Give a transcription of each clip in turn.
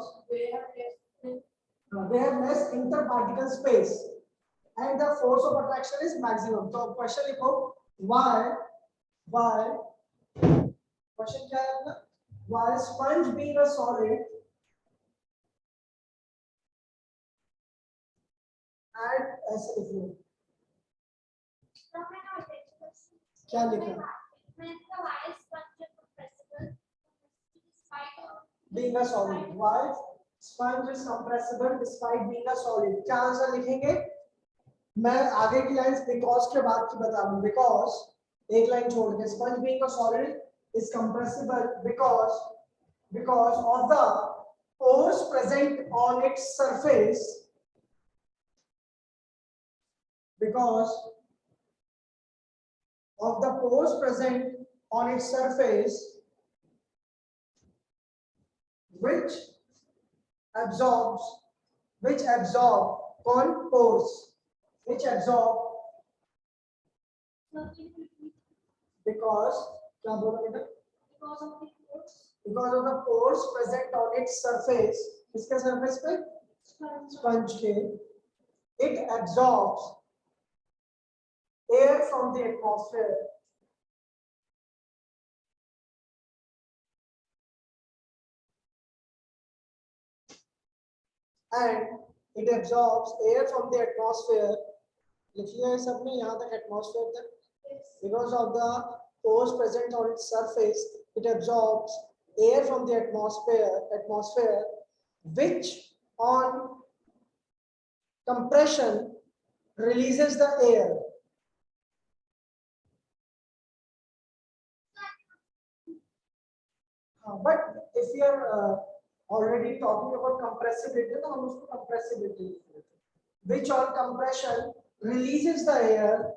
Because they have less interparticle space and the force of attraction is maximum. तो question लिखो why question क्या है अपना, why sponge being a solid and ऐसे लिख लो, क्या लिखा being a solid, why sponge is compressible despite being a solid. क्या आंसर लिखेंगे, मैं आगे की लाइंस बिकॉज के बाद की बता दूं, बिकॉज एक लाइन छोड़ के, sponge being a solid is compressible because of the pores present on its surface, because of the pores present on its surface which absorb कौन, pores, which absorb, because क्या बोला बेटा, because of the pores present on its surface, इसके surface पे sponge के, it absorbs air from the atmosphere and it absorbs air from the atmosphere. लिख लिया है सबने यहाँ तक, atmosphere तक. Because of the pores present on its surface, it absorbs air from the atmosphere, which on compression releases the air. But if we are already talking about compressibility, तो हम उसको compressibility लिख लेते हैं, which on compression releases the air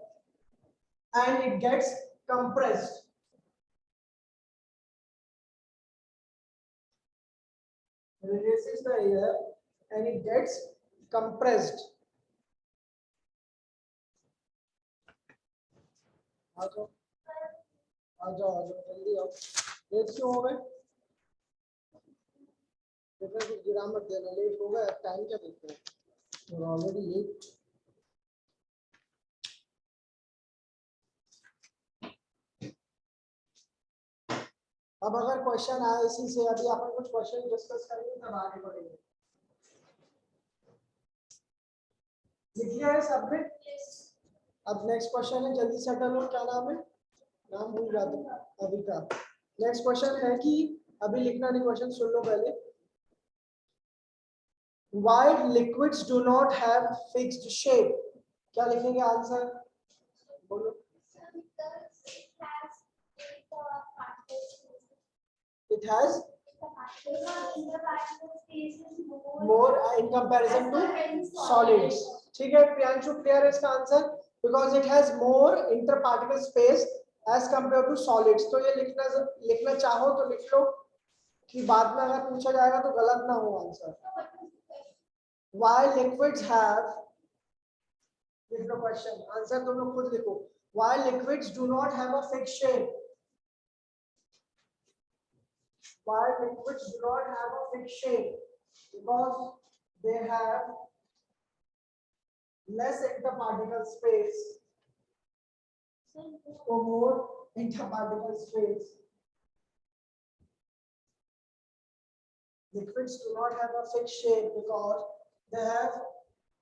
and it gets compressed. Releases the air and it gets compressed. आ जाओ जल्दी आओ, late क्यों हो गए, पेपर को गिरा मत देना, लेट हो गया, टाइम क्या देखते हैं, ऑलरेडी लेट. अब अगर क्वेश्चन आए इसी से, अभी अपन कुछ क्वेश्चन डिस्कस करेंगे तब आगे बढ़ेंगे. लिख लिया है सबने? अब नेक्स्ट क्वेश्चन है, जल्दी सेटल हो, क्या नाम है, नाम भूल जाते हैं अभी का. नेक्स्ट क्वेश्चन है कि अभी लिखना नहीं, क्वेश्चन सुन लो पहले. Why liquids do not have fixed shape? क्या लिखेंगे आंसर, बोलो. It has more in comparison to solids. ठीक है प्रियांशु, क्लियर है इसका answer, because it has more interparticle space as compared to solids. तो ये लिखना चाहो तो लिख लो, कि बाद में अगर पूछा जाएगा तो गलत ना हो आंसर. Why liquids have, लिख लो क्वेश्चन, आंसर तुम लोग खुद लिखो. Why liquids do not have a fixed shape? Why liquids do not have a fixed shape? Because they have less interparticle space, or more interparticle space. Liquids do not have a fixed shape because they have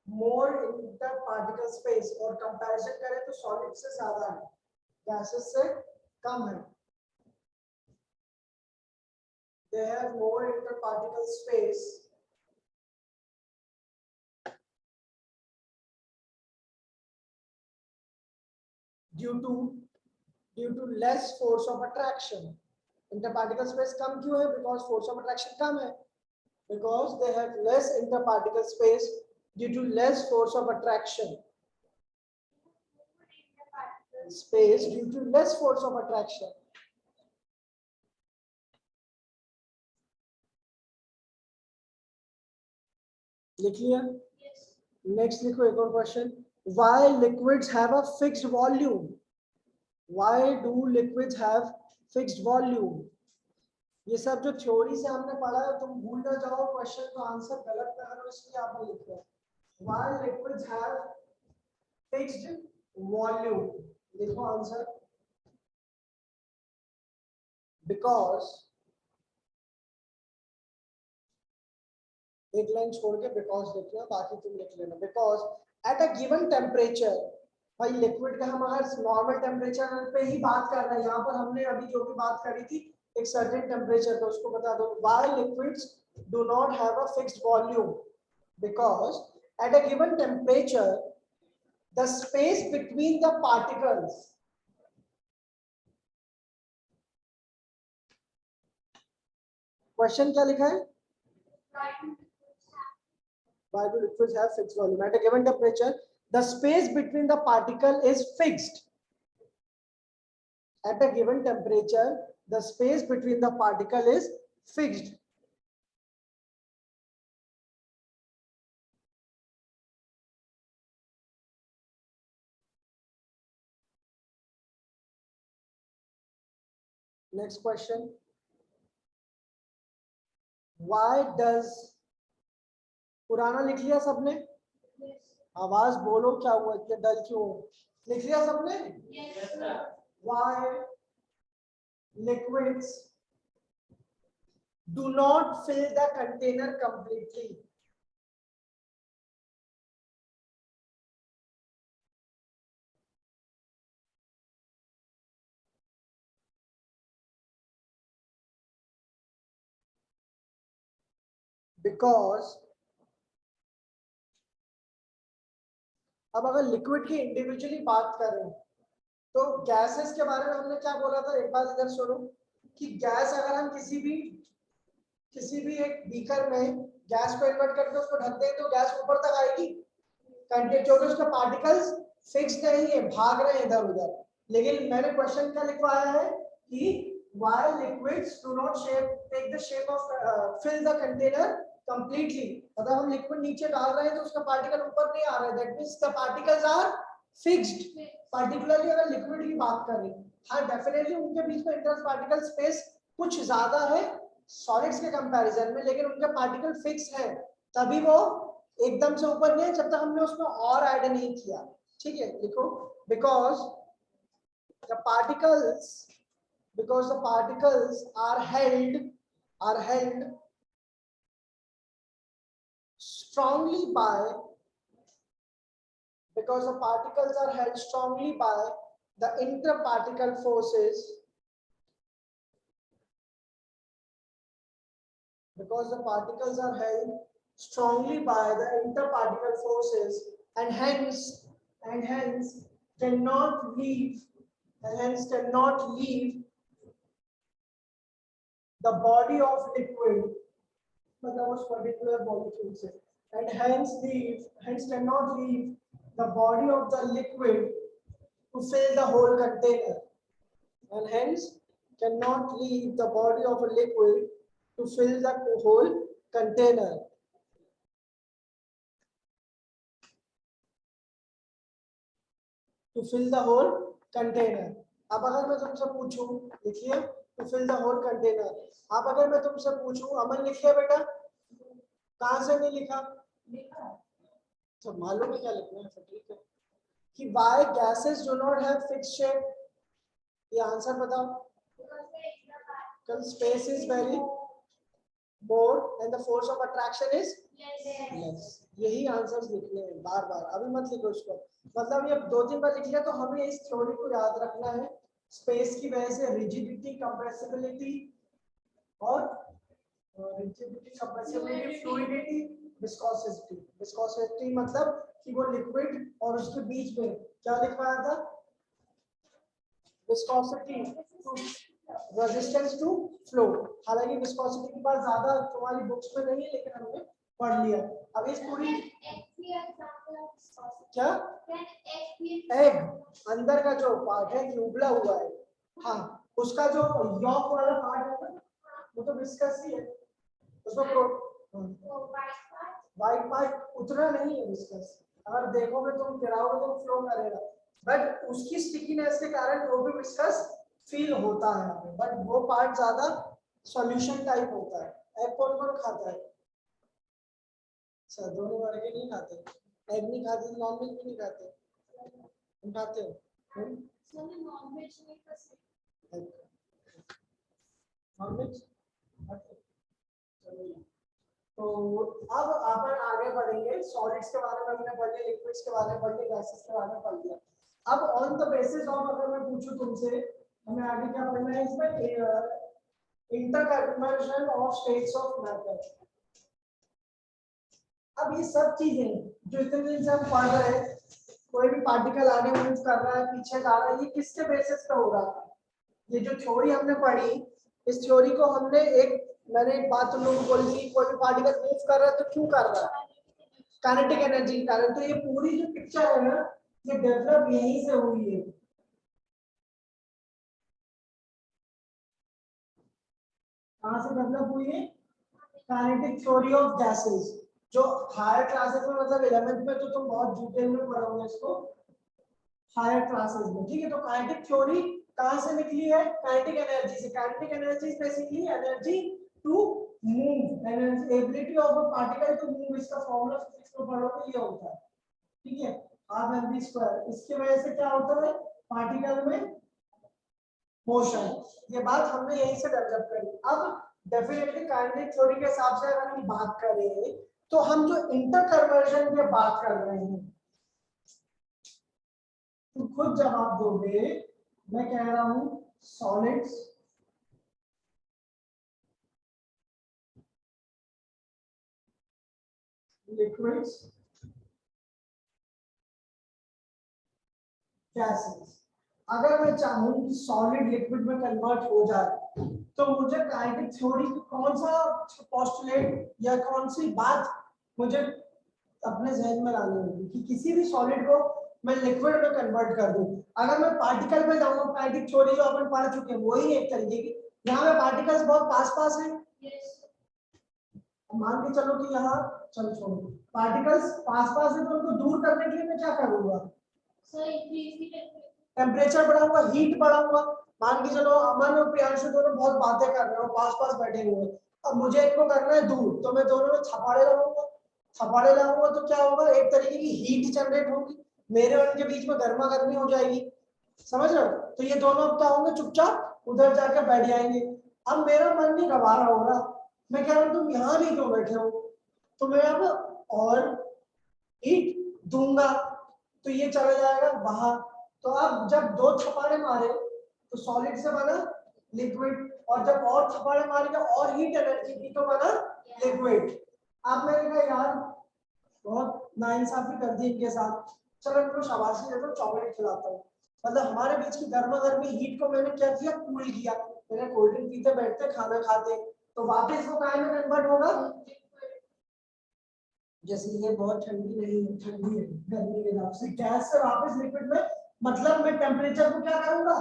more interparticle space, और comparison करें तो solid से ज्यादा है, gases से कम है. They have more interparticle space due to less force of attraction. Interparticle space कम क्यों है? Because force of attraction कम है. Because they have less interparticle space due to less force of attraction. Space due to less force of attraction. लिख लिया? Next लिखो एक और question. Why liquids have a fixed volume? Why do liquids have fixed volume? ये सब जो theory से हमने पढ़ा है तुम भूल ना जाओ, क्वेश्चन का आंसर गलत ना करो, इसलिए आपने लिखा है why liquids have fixed volume. देखो आंसर, बिकॉज, एक लाइन छोड़ के बिकॉज लिख लेना, बाकी तुम लिख लेना। Because at a given temperature, भाई लिक्विड का हम अगर नॉर्मल टेम्परेचर पे ही बात कर रहे हैं, यहाँ पर हमने अभी जो भी बात करी थी एक सर्टेन टेम्परेचर पे, उसको बता दो। Why liquids do not have a fixed volume, because at a given temperature the space between the particles, question क्या लिखा है? Why do liquids have fixed volume? At a given temperature, the space between the particle is fixed. At a given temperature, the space between the particle is fixed. Next question. Why does, पुराना लिख लिया सबने? आवाज बोलो, क्या हुआ, इतने डल क्यों? लिख लिया सबने? Why liquids do not fill the container completely? Because अब अगर लिक्विड की इंडिविजुअली बात करें तो गैसेस के बारे में हमने क्या बोला था, एक बार इधर सुनो, कि गैस अगर हम किसी भी एक बीकर में गैस को इन्वर्ट करके उसको ढक दें तो गैस ऊपर तक आएगी, कंटेंट क्योंकि उसके पार्टिकल्स फिक्स नहीं है, भाग रहे हैं इधर उधर। लेकिन मैंने क्वेश्चन क्या लिखवाया है कि why liquids do not take the shape of fill the container completely, मतलब हम लिक्विड नीचे डाल रहे हैं तो उसका पार्टिकल ऊपर नहीं आ रहा है, that means the particles are fixed. Particularly अगर लिक्विड की बात करें, हाँ डेफिनेटली उनके बीच में इंटर पार्टिकल स्पेस कुछ ज्यादा है सॉलिड्स के कंपैरिजन में, लेकिन उनके पार्टिकल फिक्स है, तभी वो एकदम से ऊपर नहीं है जब तक हमने उसमें और ऐड नहीं किया। ठीक है, लिखो because the particles are held strongly by, because the particles are held strongly by the interparticle forces, because the particles are held strongly by the interparticle forces and hence cannot leave the body of liquid, मतलब उस particular molecule से, and hence cannot leave the body of the liquid to fill the whole container, and hence cannot leave the body of a liquid to fill the whole container. To fill the whole container. अब अगर मैं तुमसे पूछूं, लिखिए to fill the whole container. अब अगर मैं तुमसे पूछूं, अमन लिखिए बेटा, कहां से नहीं लिखा? तो मालूम है क्या लिखना है, ठीक है, कि why gases do not have fixed shape, ये आंसर बताओ। Because space is very more and the force of attraction is less. यही आंसर्स लिखने हैं बार बार, अभी मत लिखो इसको, मतलब ये 2-3 बार लिख लिया तो हमें इस थ्योरी को याद रखना है। स्पेस की वजह से रिजिडिटी, कंप्रेसिबिलिटी और फ्लूइडिटी, विस्कोसिटी। विस्कोसिटी मतलब कि वो लिक्विड और उसके बीच में क्या लिखवाया था, विस्कोसिटी रेजिस्टेंस टू फ्लो। हालांकि विस्कोसिटी की बात ज्यादा तुम्हारी बुक्स में नहीं है, लेकिन हमने पढ़ लिया। अब इस पूरी क्या, एग अंदर का जो पार्ट है उबला हुआ है, हाँ उसका जो यॉक वाला पार्ट है ना, वो तो विस्कस ही है, उसमें व्हाइट पार्ट उतना नहीं है विस्कस, अगर देखोगे तुम गिराओगे तो फ्लो करेगा, बट उसकी स्टिकीनेस के कारण वो भी विस्कस फील होता है, बट वो पार्ट ज्यादा सॉल्यूशन टाइप होता है। एग कौन कौन खाता है? सर दोनों वर्ग नहीं खाते। एग नहीं खाते, नॉन वेज भी नहीं खाते। हम खाते हो? नॉन वेज नहीं खाते। नॉन वेज तो अब अपन आगे बढ़ेंगे। सॉलिड्स के बारे में हमने पढ़ लिया, लिक्विड्स के बारे में पढ़ लिया, गैसेस के बारे में पढ़ लिया। अब ऑन द बेसिस ऑफ अगर मैं पूछूं तुमसे, हमें आगे क्या पढ़ना है इसमें? Interconversion of states of matter. अब ये सब चीजें जो इतने दिन से हम पढ़ रहे हैं, कोई भी पार्टिकल आगे मूव कर रहा है, पीछे जा रहा है, ये किसके बेसिस पे हो रहा था? ये जो थ्योरी हमने पढ़ी, इस थ्योरी को हमने मैंने एक बात तुम लोगों को बोली थी, कोई भी पार्टिकल मूव कर रहा है तो क्यों कर रहा है? काइनेटिक एनर्जी के कारण। तो ये पूरी जो पिक्चर है ना, ये डेवलप यहीं से हुई है। कहां से डेवलप हुई है? काइनेटिक थ्योरी ऑफ गैसेस, जो हायर क्लासेस में, मतलब 11th में तो तुम बहुत डिटेल में पढ़ोगे इसको, हायर क्लासेस में, ठीक है। तो काइनेटिक थ्योरी कहां से निकली है? काइनेटिक एनर्जी से। Kinetic energy is basically energy to move, energy ability of a particle to move. इसका फार्मूला फिजिक्स में पढ़ोगे ये होता है, ठीक है, हाफ एम वी स्क्वायर। इसकी वजह से क्या होता है? पार्टिकल में मोशन। ये बात हमने यहीं से डेवलप करी। अब डेफिनेटली काइनेटिक थ्योरी के हिसाब से अगर हम बात करें, तो हम जो इंटरकन्वर्जन की बात कर रहे हैं, तो खुद जवाब दोगे। मैं कह रहा हूं सॉलिड्स, लिक्विड्स, गैसेस। अगर मैं चाहूं कि सॉलिड लिक्विड में कन्वर्ट हो जाए, तो मुझे काइनेटिक थ्योरी की कौन सा पोस्टुलेट या कौन सी बात मुझे अपने जहन में लानी होगी कि किसी भी सॉलिड को मैं लिक्विड में कन्वर्ट कर दूं। अगर मैं पार्टिकल पे जाऊंगा, काइनेटिक थ्योरी जो अपन पढ़ चुके हैं वही एक तरीके की, यहाँ पे पार्टिकल्स बहुत पास पास हैं। मान के चलो कि यहाँ, चलो छोड़ो, पार्टिकल्स पास पास है, तो उनको दूर करने के लिए मैं क्या करूंगा? टेम्परेचर बढ़ाऊंगा, हीट बढ़ाऊंगा। मान के चलो अमन और प्रियांशु दोनों बहुत बातें कर रहे हो, पास पास बैठे हुए, अब मुझे इनको करना है दूर, तो मैं दोनों में थपाड़े लगाऊंगा। थपाड़े लगाऊंगा तो क्या होगा? एक तरीके की हीट जनरेट होगी, मेरे और इनके बीच में गर्मा गर्मी हो जाएगी, समझ रहे हो? तो ये दोनों अब क्या होंगे? चुपचाप उधर जाकर बैठ जाएंगे। अब मेरा मन नहीं घबरा रहा होगा, मैं कह रहा हूँ तुम यहाँ नहीं क्यों बैठे हो, तो मैं अब और हीट दूंगा, तो ये चला जाएगा बाहर। तो अब जब दो थप्पड़े मारे तो सॉलिड से बना लिक्विड, और जब और थप्पड़े मारेगा और हीट एनर्जी की तो बना लिक्विड। आप मैंने कहा यार बहुत नाइंसाफी कर दी इनके साथ, चलो इनको शाबाशी देता हूँ, चॉकलेट खिलाता हूँ। मतलब हमारे बीच की गर्मा गर्मी हीट को मैंने क्या किया? कूल किया। मैंने कोल्ड ड्रिंक पीते बैठते खाना खाते, तो वापस वो काय में कन्वर्ट होगा? जैसे ये बहुत ठंडी नहीं है, ठंडी है, गर्मी के हिसाब से गैस से वापस लिक्विड में, मतलब मैं टेम्परेचर को क्या करूंगा?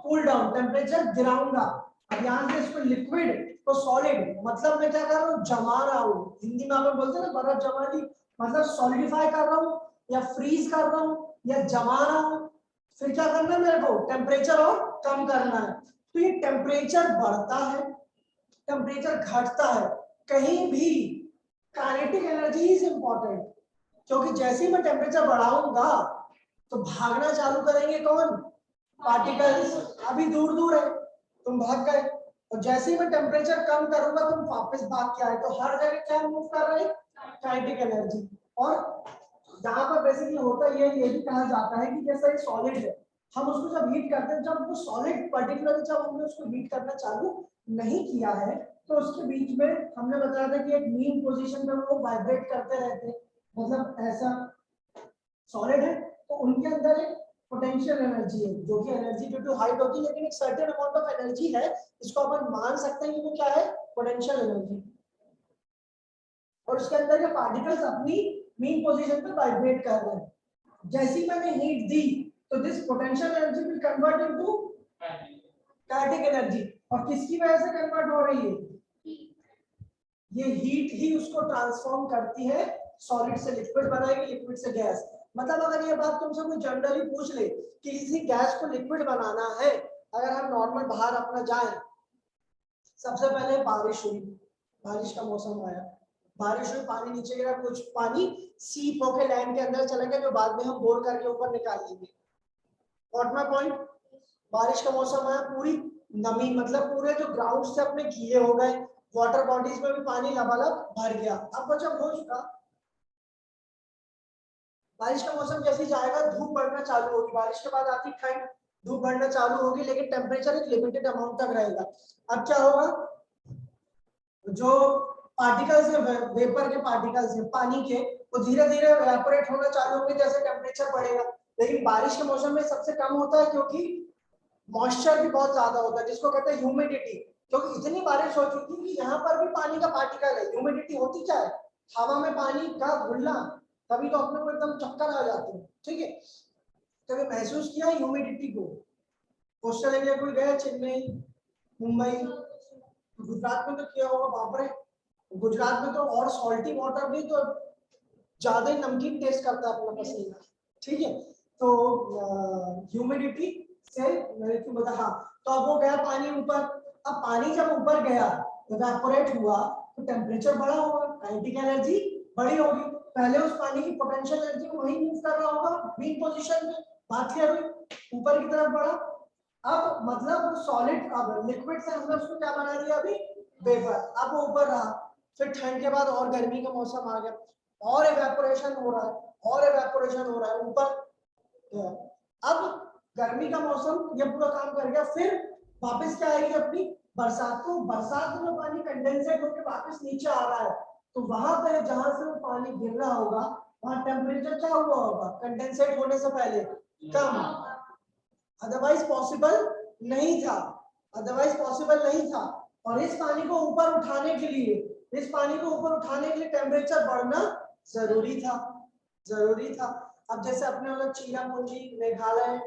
कूल डाउन, टेम्परेचर गिराऊंगा। अब यहाँ से इसको लिक्विड तो सॉलिड, मतलब मैं क्या कर रहा हूँ? जमा रहा हूँ। हिंदी में आप बोलते हैं ना बर्फ जमा दी, मतलब सॉलिडिफाई कर रहा हूँ या फ्रीज कर रहा हूँ या जमा रहा हूँ। फिर क्या करना है मेरे को? टेम्परेचर और कम करना है। तो ये टेम्परेचर बढ़ता है, टेम्परेचर घटता है, कहीं भी काइनेटिक एनर्जी इज इंपॉर्टेंट, क्योंकि जैसे ही मैं टेम्परेचर बढ़ाऊंगा तो भागना चालू करेंगे कौन? पार्टिकल्स। अभी दूर दूर है, तुम भाग गए, और जैसे ही मैं टेम्परेचर कम करूंगा तुम वापस भाग के आए, तो हर जगह क्या मूव कर रहे हैं? Kinetic energy. और जहां पर बेसिकली होता है ये भी कहा जाता है कि जैसे एक सॉलिड है, हम उसको जब हीट करते हैं, जब वो सॉलिड पर्टिकुलरली जब हमने उसको हीट करना चालू नहीं किया है, तो उसके बीच में हमने बताया था कि एक मीन पोजीशन में वो वाइब्रेट करते रहते हैं, मतलब ऐसा सॉलिड है तो उनके अंदर एक पोटेंशियल एनर्जी है, जो कि एनर्जी ड्यू टू हाइट होती है, लेकिन एक सर्टेन अमाउंट ऑफ एनर्जी है, इसको अपन मान सकते हैं कि वो क्या है? Potential energy. और उसके अंदर के पार्टिकल्स अपनी मीन पोजीशन पे वाइब्रेट कर रहे हैं। जैसी मैंने हीट दी तो this potential energy will convert into kinetic energy. और किसकी वजह से कन्वर्ट हो रही है? ये हीट ही उसको ट्रांसफॉर्म करती है, सॉलिड से लिक्विड बनाएगी, लिक्विड से गैस। मतलब अगर ये बात तुमसे कोई जनरली पूछ ले कि किसी गैस को लिक्विड बनाना है, अगर हम नॉर्मल बाहर अपना जाए सबसे पहले बारिश हुई, बारिश का मौसम आया, बारिश हुई, पानी नीचे गिरा, कुछ पानी सीप होके लैंड के अंदर चला गया जो बाद में हम बोर करके ऊपर निकाल लेंगे। What my point? बारिश का मौसम आया, पूरी नमी मतलब पूरे जो ग्राउंड से अपने गीले हो गए, वाटर बॉडीज में भी पानी लबालब भर गया। अब बचा भोज का। बारिश का मौसम जैसे जाएगा धूप बढ़ना चालू होगी, बारिश के बाद आती ठंड, धूप बढ़ना चालू होगी, लेकिन टेम्परेचर एक लिमिटेड अमाउंट तक रहेगा। अब क्या होगा, जो पार्टिकल्स है, वेपर के पार्टिकल्स है पानी के, वो धीरे धीरे इवेपोरेट होना चालू होंगे जैसे टेम्परेचर बढ़ेगा। लेकिन बारिश के मौसम में सबसे कम होता है क्योंकि मॉइस्चर भी बहुत ज्यादा होता है, जिसको कहते हैं ह्यूमिडिटी। क्योंकि इतनी बारिश हो चुकी कि यहाँ पर भी पानी का पार्टिकल है। ह्यूमिडिटी होती क्या है? हवा में पानी का घुलना, तभी तो अपने को एकदम चक्कर आ जाते हैं। ठीक है, कभी महसूस किया ह्यूमिडिटी को? ऑस्ट्रेलिया कोई गया, चेन्नई, मुंबई, गुजरात में तो किया होगा। बाप रे, गुजरात में तो और सॉल्टी वाटर भी तो ज्यादा ही नमकीन टेस्ट करता है अपना पसीना। ठीक है, तो ह्यूमिडिटी से मैंने क्यों बता, हाँ, तो अब वो गया पानी ऊपर। अब पानी जब ऊपर गया, इवेपोरेट हुआ, तो टेम्परेचर बढ़ा होगा, काइनेटिक एनर्जी बढ़ी होगी। पहले उस पानी की पोटेंशियल एनर्जी को वहीं मूव कर रहा होगा मीन पोजीशन में, बात क्लियर हुई? ऊपर की तरफ बढ़ा। अब मतलब सॉलिड, अब लिक्विड से हमने उसको क्या बना दिया अभी, वेपर। अब वो ऊपर रहा, फिर ठंड के बाद और गर्मी का मौसम आ गया, और इवेपोरेशन हो रहा है, और इवेपोरेशन हो रहा है ऊपर। अब गर्मी का मौसम ये पूरा काम कर गया, फिर वापस क्या आएगी अपनी बरसात। तो बरसात में पानी कंडेंसेट होकर वापस नीचे आ रहा है, तो वहां पर जहां से वो पानी गिर रहा होगा वहां टेम्परेचर क्या हुआ होगा कंडेंसेट होने से पहले, कम। अदरवाइज पॉसिबल नहीं था, अदरवाइज पॉसिबल नहीं था। और इस पानी को ऊपर उठाने के लिए, इस पानी को ऊपर उठाने के लिए टेम्परेचर बढ़ना जरूरी था, जरूरी था। अब जैसे अपने वाला Cherrapunji Meghalaya,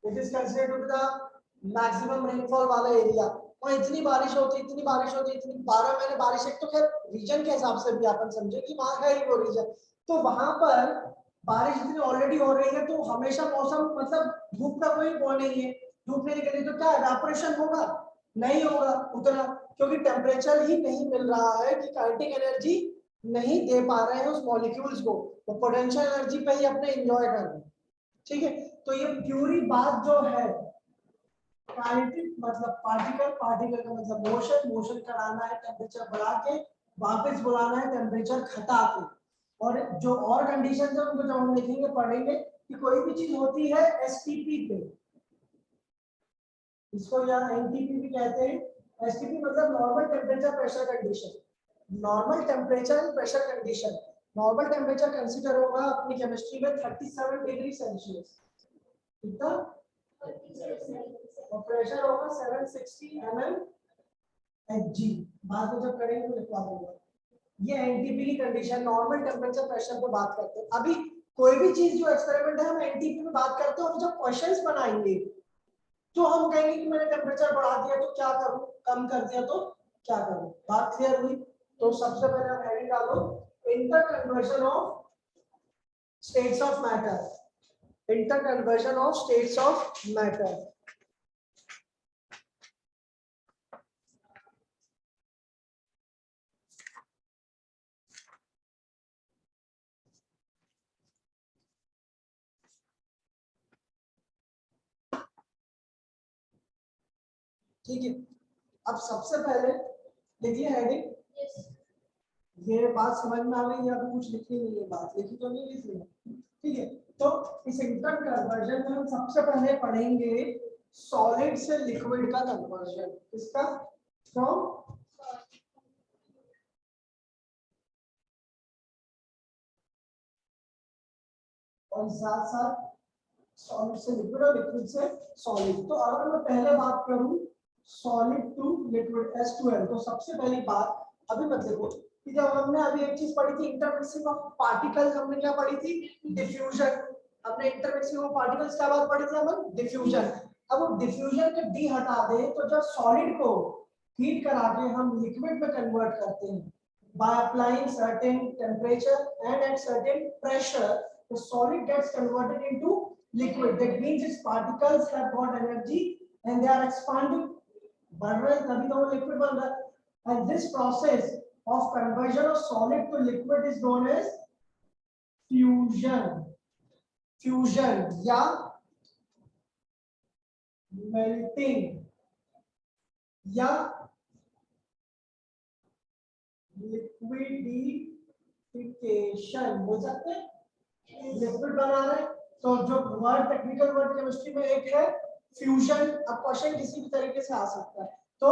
it is considered the maximum rainfall वाला एरिया, और इतनी बारिश होती, इतनी बारिश होती, इतनी 12 महीने बारिश। एक तो खैर रीजन के हिसाब से भी अपन समझे कि वहां है ही वो रीजन, तो वहां पर बारिश इतनी ऑलरेडी हो रही है, तो हमेशा मौसम मतलब धूप का कोई वो नहीं है, धूप नहीं निकली तो क्या इवेपोरेशन होगा? नहीं होगा उतना, क्योंकि टेम्परेचर ही नहीं मिल रहा है कि काइनेटिक एनर्जी नहीं दे पा रहे हैं उस मॉलिक्यूल्स को, वो पोटेंशियल एनर्जी पे ही अपने एंजॉय कर रहे हैं। ठीक है, तो ये प्यूरी बात जो है, काइनेटिक मतलब पार्टिकल, पार्टिकल का मतलब मोशन, मोशन कराना है टेम्परेचर बढ़ा के, वापस बुलाना है टेम्परेचर घटा के। और जो और कंडीशन है उनको जब हम लिखेंगे पढ़ेंगे कि कोई भी चीज होती है एसटीपी पे, इसको यहाँ एनटीपी भी कहते हैं। एसटीपी मतलब normal temperature pressure condition, normal temperature and pressure condition. Normal temperature consider होगा अपनी केमिस्ट्री में 37 डिग्री सेल्सियस, कितना, और प्रेशर होगा 760 mm Hg। बाद में जब करेंगे तो लिखवा दूंगा। ये एनटीपी की कंडीशन, नॉर्मल टेम्परेचर प्रेशर पे बात करते हैं। अभी कोई भी चीज जो एक्सपेरिमेंट है हम एनटीपी में बात करते हैं, और जब क्वेश्चंस बनाएंगे तो हम कहेंगे कि मैंने टेम्परेचर बढ़ा दिया तो क्या करूं, कम कर दिया तो क्या करूं। बात क्लियर हुई? तो सबसे पहले आप हेडिंग डालो, interconversion of states of matter, interconversion of states of matter. ठीक है, अब सबसे पहले लिखिए हेडिंग। ये बात समझ में आ गई या कुछ लिखी नहीं है, बात लिखी तो नहीं लिखी है? ठीक है, तो इस इंटरकन्वर्जन में हम सबसे पहले पढ़ेंगे सॉलिड से लिक्विड का कन्वर्जन। किसका? फ्रॉम और साथ साथ सॉलिड से लिक्विड और लिक्विड से सॉलिड। तो अगर मैं पहले बात करूं सॉलिड टू लिक्विड H2L, तो सबसे पहली बात अभी मत देखो कि जब हमने अभी एक चीज पढ़ी थी इंटरमिक्सिंग ऑफ पार्टिकल्स, हमने क्या पढ़ी थी? डिफ्यूजन। हमने इंटरमिक्सिंग ऑफ पार्टिकल्स क्या बात पढ़ी थी अपन? डिफ्यूजन। अब वो डिफ्यूजन के डी हटा दे तो जब सॉलिड को हीट करा के हम लिक्विड में कन्वर्ट करते हैं by applying certain temperature and at certain pressure, the solid gets converted into liquid. That means its particles have got energy and they are expanding, बढ़ रहे, तभी तो वो लिक्विड बन रहा है। and this process of conversion of solid to liquid is known as fusion. Fusion या melting या लिक्विडिफिकेशन बोल सकते हैं, लिक्विड बना रहे हैं। तो जो वर्ड टेक्निकल वर्ड केमिस्ट्री में एक है फ्यूजन। अब क्वेश्चन किसी भी तरीके से आ सकता है। तो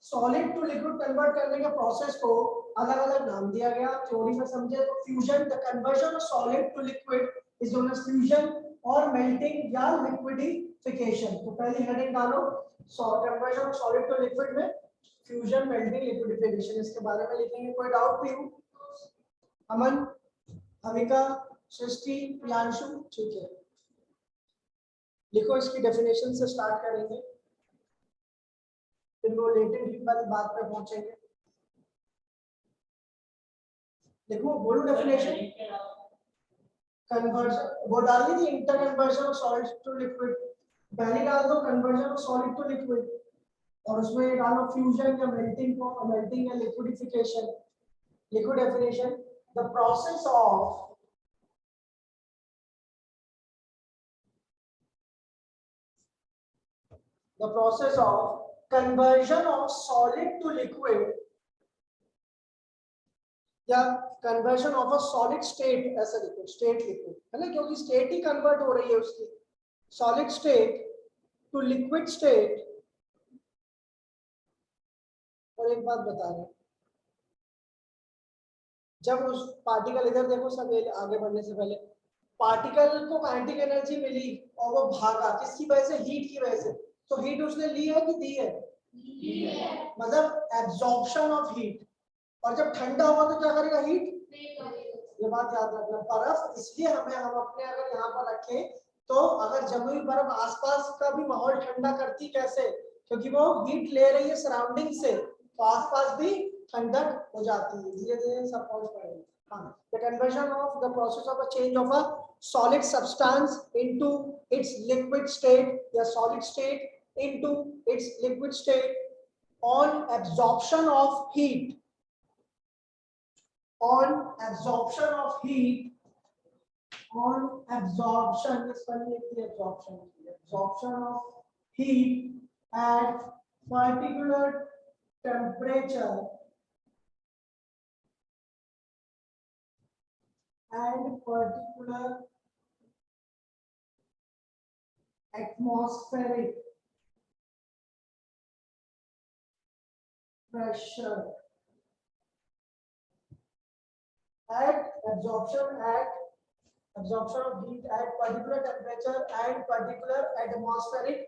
सॉलिड टू लिक्विड कन्वर्ट करने के प्रोसेस को अलग अलग नाम दिया गया। थ्योरी में समझे तो fusion, the conversion of solid to liquid is known as fusion और मेल्टिंग या लिक्विडिफिकेशन। तो पहली हेडिंग डालो, conversion of solid to liquid में फ्यूजन, मेल्टिंग, लिक्विडिफिकेशन, इसके बारे में लिखेंगे। कोई डाउट नहीं? अमन, अमिका, सृष्टि, प्रियांशु, ठीक है, लिखो। इसकी डेफिनेशन से स्टार्ट करेंगे, फिर वो लेटेंट हीट वाली बात पे पहुंचेंगे। देखो बोलो डेफिनेशन। कन्वर्जन वो डालनी थी, inter conversion of solid to liquid. पहले डाल दो conversion of solid to liquid और उसमें डालो फ्यूजन या मेल्टिंग को, मेल्टिंग या लिक्विडिफिकेशन। लिखो definition, the process of conversion of solid to liquid या conversion of a solid state, ऐसा लिखो, स्टेट लिखो, है ना, क्योंकि स्टेट ही कन्वर्ट हो रही है उसकी, solid state to liquid state. और एक बात बता रहे, जब उस पार्टिकल, इधर देखो सब, आगे बढ़ने से पहले पार्टिकल को काइनेटिक एनर्जी मिली और वो भागा, किसकी वजह से? हीट की वजह से। तो हीट उसने ली है कि दी है? मतलब एब्जॉर्प्शन ऑफ हीट। और जब ठंडा होगा तो क्या करेगा? हीट। ये बात याद रखना। बर्फ इसलिए हम अपने अगर यहाँ पर रखें तो अगर जमी हुई बर्फ आसपास का भी माहौल ठंडा करती, कैसे? क्योंकि वो हीट ले रही है सराउंडिंग से, तो आसपास भी ठंडक हो जाती है। धीरे धीरे सब पहुंच पाएंगे। हाँ, the conversion of the process of a change of a solid substance into its liquid state या solid state into its liquid state on absorption of heat, on absorption of heat, on absorption, this one is the absorption of heat at particular temperature and particular atmospheric pressure at absorption of heat at particular temperature and particular atmospheric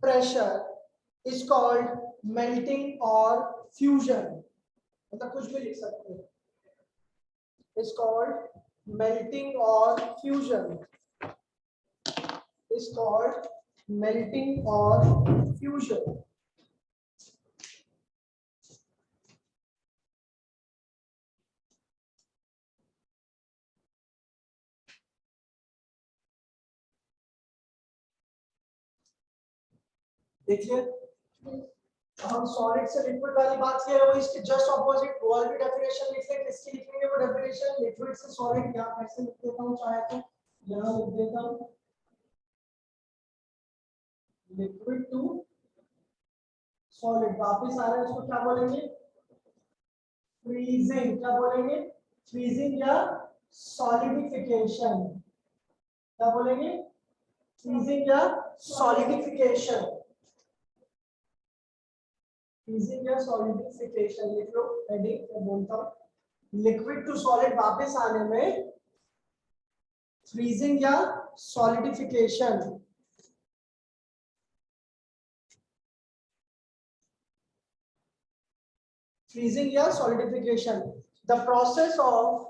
pressure is called melting or fusion. मतलब कुछ भी लिख सकते हैं। Is called melting or fusion. Is called melting or fusion. देखिए, हम solid से liquid वाली बात कर रहे हैं, वो इसके जस्ट ऑपोजिट वर्ड की डेफिनेशन लिख लेंगे। किसकी लिखेंगे वो डेफिनेशन? लिक्विड से सॉलिड। यहाँ कैसे लिख देता हूँ, चाहे तो यहाँ लिख देता हूँ, लिक्विड टू सॉलिड। वापस आ रहे हैं, उसको क्या बोलेंगे? फ्रीजिंग। क्या बोलेंगे? फ्रीजिंग या सॉलिडिफिकेशन। क्या बोलेंगे? फ्रीजिंग या सॉलिडिफिकेशन। फ्रीजिंग या सॉलिडिफिकेशन लिख लो हेडिंग। मैं बोलता हूँ लिक्विड टू सॉलिड वापस आने में फ्रीजिंग या सॉलिडिफिकेशन। freezing या solidification, the process of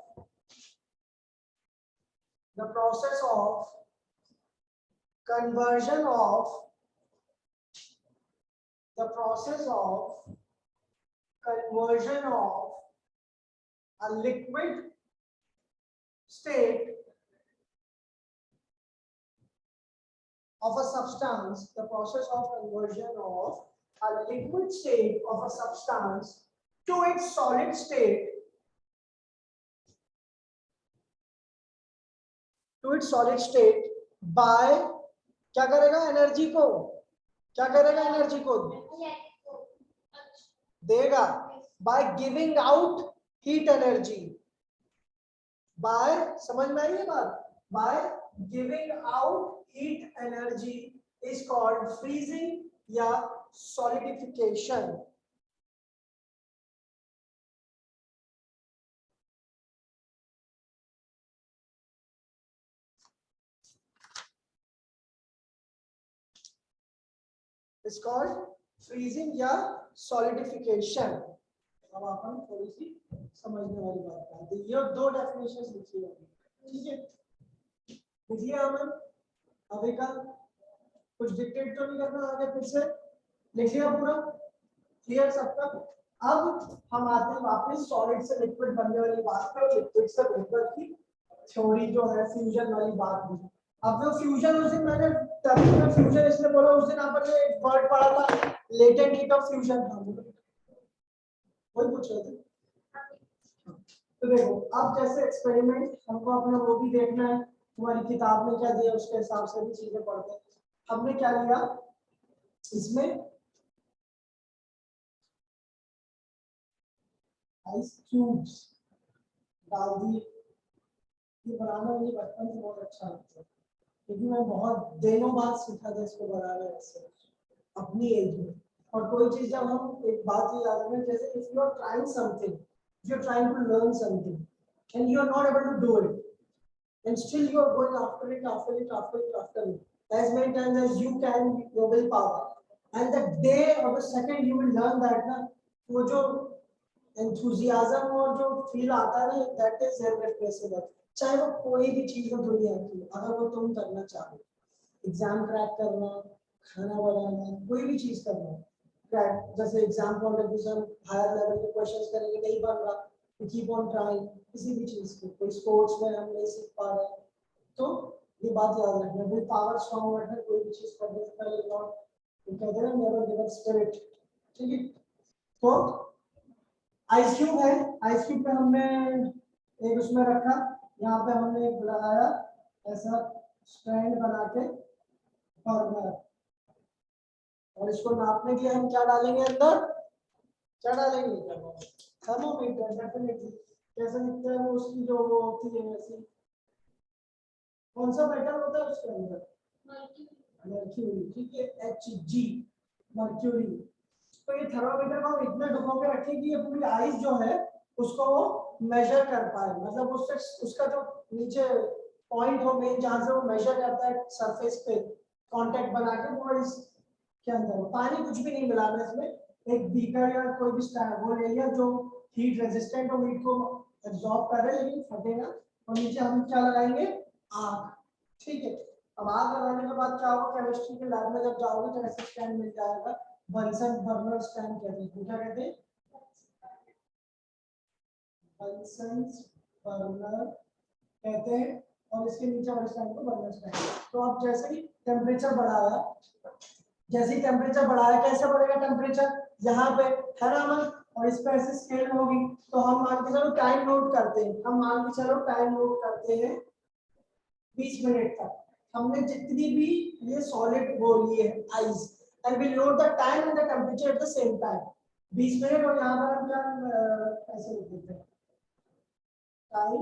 conversion of a liquid state of a substance, the process of conversion of a liquid state of a substance to its solid state, to its solid state by, क्या करेगा energy को, क्या करेगा energy को देगा, by giving out heat energy, by, समझ में आई ये बात, by giving out heat energy is called freezing या solidification. Is called freezing या solidification. अब अपन थोड़ी सी समझने वाली बात करते हैं। ये दो डेफिनेशंस लिखी है, ठीक है, लिखिए अमन, अभी का कुछ डिक्टेट तो नहीं करना, आगे फिर से लिख लिया पूरा, क्लियर सबका। अब हम आते हैं वापस सॉलिड से लिक्विड बनने वाली बात पर, लिक्विड से वेपर की थ्योरी जो है फ्यूजन वाली बात हुई। अब जो फ्यूजन, उस दिन मैंने टर्मिनल फ्यूजन इसलिए बोला, उस दिन आप ने एक वर्ड पढ़ा था लेटेंट हीट ऑफ फ्यूजन, वही पूछ रहे थे। तो देखो अब जैसे एक्सपेरिमेंट हमको अपना वो भी देखना है, हमारी किताब में क्या दिया उसके हिसाब से भी चीजें पढ़ते हैं। हमने क्या लिया इसमें, आइस क्यूब्स डाल दिए। ये बनाना मुझे बचपन से बहुत अच्छा लगता है, क्योंकि मैं बहुत दिनों बाद सीखा था इसको बनाना ऐसे अपनी एज में। और कोई चीज जब हम, एक बात ये याद रखना, जैसे if you are trying something, you are trying to learn something and you are not able to do it, and still you are going after it as many times as you can, your willpower, and the day or the second you will learn that ना, वो जो enthusiasm और जो feel आता है ना, that is irreplaceable। चाहे वो कोई भी चीज हो दुनिया की, अगर वो तुम करना चाहो, एग्जाम क्रैक करना, खाना बनाना, कोई भी चीज करना क्रैक, जैसे एग्जाम पॉइंट ऑफ व्यू से हम हायर लेवल के क्वेश्चंस करेंगे, नहीं बन रहा, we keep on trying, किसी भी चीज को, कोई स्पोर्ट्स में हम नहीं सीख पा रहे, तो ये बात याद रखना, विल पावर स्ट्रांग रखना, कोई भी चीज करने से पहले नॉट, ये कहते हैं नेवर गिव अप स्पिरिट, ठीक है। तो आइस क्यूब है, आइस क्यूब पे हमने एक उसमें रखा, यहाँ पे हमने एक लगाया ऐसा स्टैंड बना के, और इसको नापने के लिए हम क्या डालेंगे अंदर, क्या डालेंगे, थर्मोमीटर, डेफिनेटली। कैसे दिखता है वो, उसकी जो वो होती है वैसे, कौन सा मेटल होता है उसके अंदर, मर्क्यूरी, ठीक है, Hg, मर्क्यूरी। तो ये थर्मोमीटर को हम इतना डुबो के रखें कि ये पूरी आइस जो है उसको वो मेजर कर पाए, मतलब उससे उसका जो नीचे पॉइंट हो मेन, जहां से वो मेजर करता है सरफेस पे कांटेक्ट बना के, वो इस के अंदर पानी कुछ भी नहीं मिलाना इसमें, एक बीकर या कोई भी वो ले लिया जो हीट रेजिस्टेंट हो, हीट को एब्जॉर्ब कर रहे लेकिन फटेगा, और नीचे हम क्या लगाएंगे, आग, ठीक है। अब आग लगाने के बाद क्या होगा, केमिस्ट्री के लैब में जब जाओगे तो ऐसा स्टैंड मिल जाएगा, बंसन बर्नर स्टैंड कहते हैं, क्या कहते हैं, बंसन बर्नर कहते हैं, और इसके नीचे वाले स्टैंड को बर्नर स्टैंड। तो अब जैसे ही टेम्परेचर बढ़ाया, जैसे ही टेम्परेचर बढ़ाया, कैसे बढ़ेगा टेम्परेचर, यहाँ पे है ना, और इस पे ऐसे स्केल होगी, तो हम मान के चलो टाइम नोट करते हैं, हम मान के चलो टाइम नोट करते हैं 20 मिनट तक। हमने जितनी भी ये सॉलिड वो ली है ice, and we note the time and the temperature at the same time, 20 minute, और यहाँ पर हम क्या ऐसे लिख देते हैं, टाइम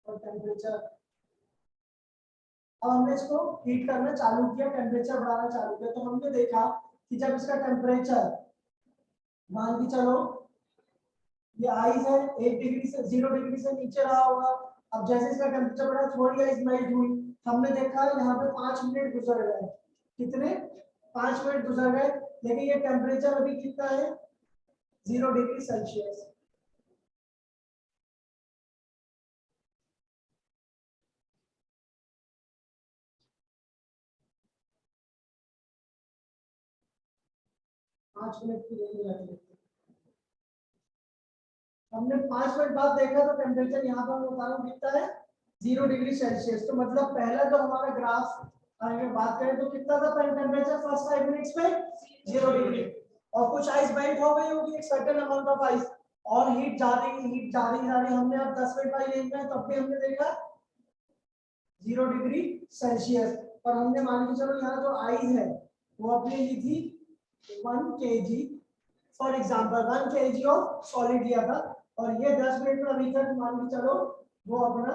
और टेम्परेचर। अब हमने इसको हीट करना चालू किया, टेम्परेचर बढ़ाना चालू किया, तो हमने देखा कि जब इसका टेम्परेचर मान के चलो, ये आइस है 1 डिग्री से 0 डिग्री से नीचे रहा होगा, अब जैसे इसका टेम्परेचर बढ़ा, थोड़ी आइस मेल्ट हुई, हमने देखा यहाँ पे 5 मिनट गुजर गए, कितने, 5 मिनट गुजर गए, लेकिन ये टेम्परेचर अभी कितना है, 0 डिग्री सेल्सियस। पांच मिनट की रेंज रख लेते हैं, हमने 5 मिनट बाद देखा तो टेम्परेचर यहाँ पर मैं बता रहा हूँ कितना है, 0 डिग्री सेल्सियस। तो मतलब पहला जो हमारा ग्राफ अगर बात करें तो कितना था टेम्परेचर फर्स्ट 5 मिनट्स में, 0 डिग्री, और कुछ आइस मेल्ट हो गई होगी, एक सर्टेन अमाउंट ऑफ आइस, और हीट जा रही जा रही हमने अब 10 मिनट बाद रेंज में, तब भी हमने देखा 0 डिग्री सेल्सियस। और हमने मान के चलो यहाँ जो आइस है वो अपने ली थी 1 kg, for example 1 kg of solid लिया था, और ये 10 मिनट में अभी तक मान के चलो वो अपना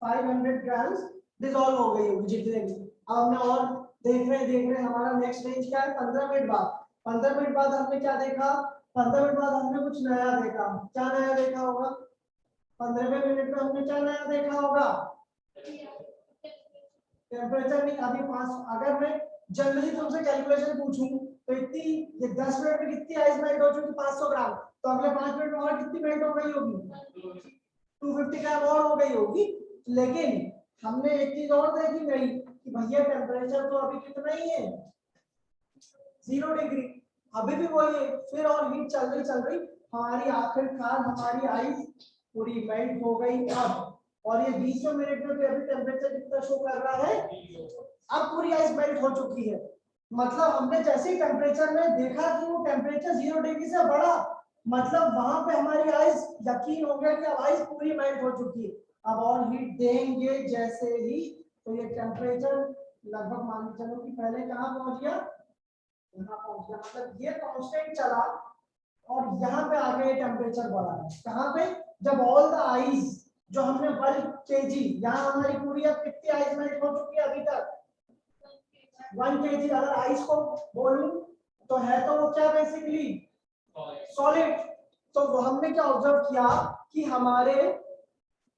500 ग्राम्स डिसॉल्व हो गई होगी जितने भी। अब हमने और देख रहे हमारा नेक्स्ट रेंज क्या है 15 मिनट बाद। 15 मिनट बाद हमने क्या देखा, 15 मिनट बाद हमने कुछ नया देखा। क्या नया देखा होगा 15वें मिनट में हमने क्या नया देखा होगा, टेम्परेचर नहीं। अभी 5, अगर मैं जनरली तुमसे कैलकुलेशन पूछूं तो इतनी, ये 10 मिनट में कितनी आइस मेल्ट हो चुकी 500 ग्राम, तो अगले 5 मिनट में और कितनी मेल्ट हो गई होगी 250 ग्राम और हो गई होगी। लेकिन हमने एक चीज और देखी नहीं कि भैया टेम्परेचर तो अभी कितना ही है 0 डिग्री, अभी भी वही है। फिर और हीट चल रही हमारी, आखिरकार हमारी आइस पूरी मेल्ट हो गई अब। और ये 20 मिनट में भी अभी टेम्परेचर कितना शो कर रहा है, अब पूरी आइस मेल्ट हो चुकी है। मतलब हमने जैसे ही टेम्परेचर में देखा कि वो टेम्परेचर 0 डिग्री से बढ़ा, मतलब वहां पे हमारी आइस, यकीन हो गया कि अब आइस पूरी मेल्ट हो चुकी है। अब और हीट देंगे जैसे ही, तो ये टेम्परेचर लगभग मान के चलो कि पहले कहां पहुंच गया, यहाँ पहुंच गया। मतलब ये कांस्टेंट चला और यहाँ पे आगे टेम्परेचर बढ़ा है। कहां पे, जब ऑल द आइस जो हमने 1 kg, यहाँ हमारी पूरी अब कितनी आइस मेल्ट हो चुकी है अभी तक 1 kg। अगर आइस को बोलूं तो है तो वो क्या बेसिकली सॉलिड। तो वो हमने क्या ऑब्जर्व किया कि हमारे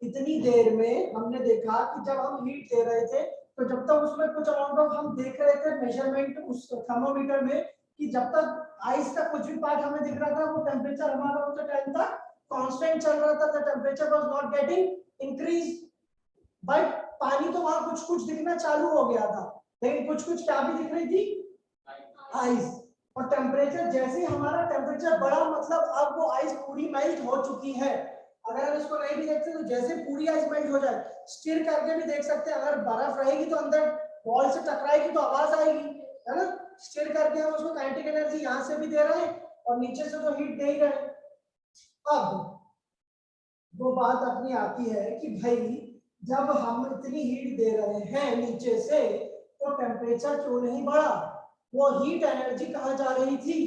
इतनी देर में हमने देखा कि जब हम हीट दे रहे थे तो जब तक उसमें कुछ अमाउंट ऑफ हम देख रहे थे मेजरमेंट उस थर्मोमीटर में, कि जब तक आइस का कुछ भी पार्ट हमें दिख रहा था वो टेम्परेचर हमारा उस टाइम तक कांस्टेंट चल रहा था, the temperature was not getting increase. But पानी तो वहां कुछ कुछ दिखना चालू हो गया था, लेकिन कुछ कुछ क्या भी दिख रही थी आइस। और टेम्परेचर जैसे ही हमारा टेम्परेचर बढ़ा, मतलब अब वो आइस पूरी मेल्ट हो चुकी है। अगर हम इसको नहीं भी देखते तो जैसे पूरी आइस मेल्ट हो जाए, स्टिर करके भी देख सकते हैं। अगर बर्फ रहेगी तो अंदर वॉल से टकराएगी तो आवाज आएगी, है ना। स्टिर करके हम उसको काइनेटिक एनर्जी यहाँ से भी दे रहे हैं और नीचे से तो हीट दे ही रहे हैं। अब वो बात अपनी आती है कि भाई जब हम इतनी हीट दे रहे हैं नीचे से तो टेम्परेचर क्यों नहीं बढ़ा। वो हीट एनर्जी कहाँ जा रही थी,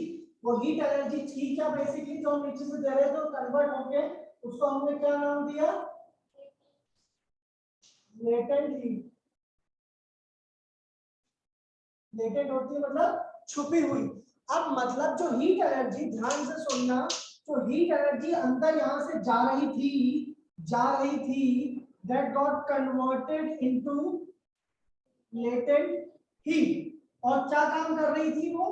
वो हीट एनर्जी थी क्या बेसिकली जो हम नीचे से दे रहे थे, तो कन्वर्ट होके उसको हमने क्या नाम दिया, लेटेंट हीट। लेटेंट होती है मतलब छुपी हुई। अब मतलब जो हीट एनर्जी, ध्यान से सुनना, तो हीट एनर्जी अंदर यहां से जा रही थी, that got converted into latent heat। और क्या काम कर रही थी वो,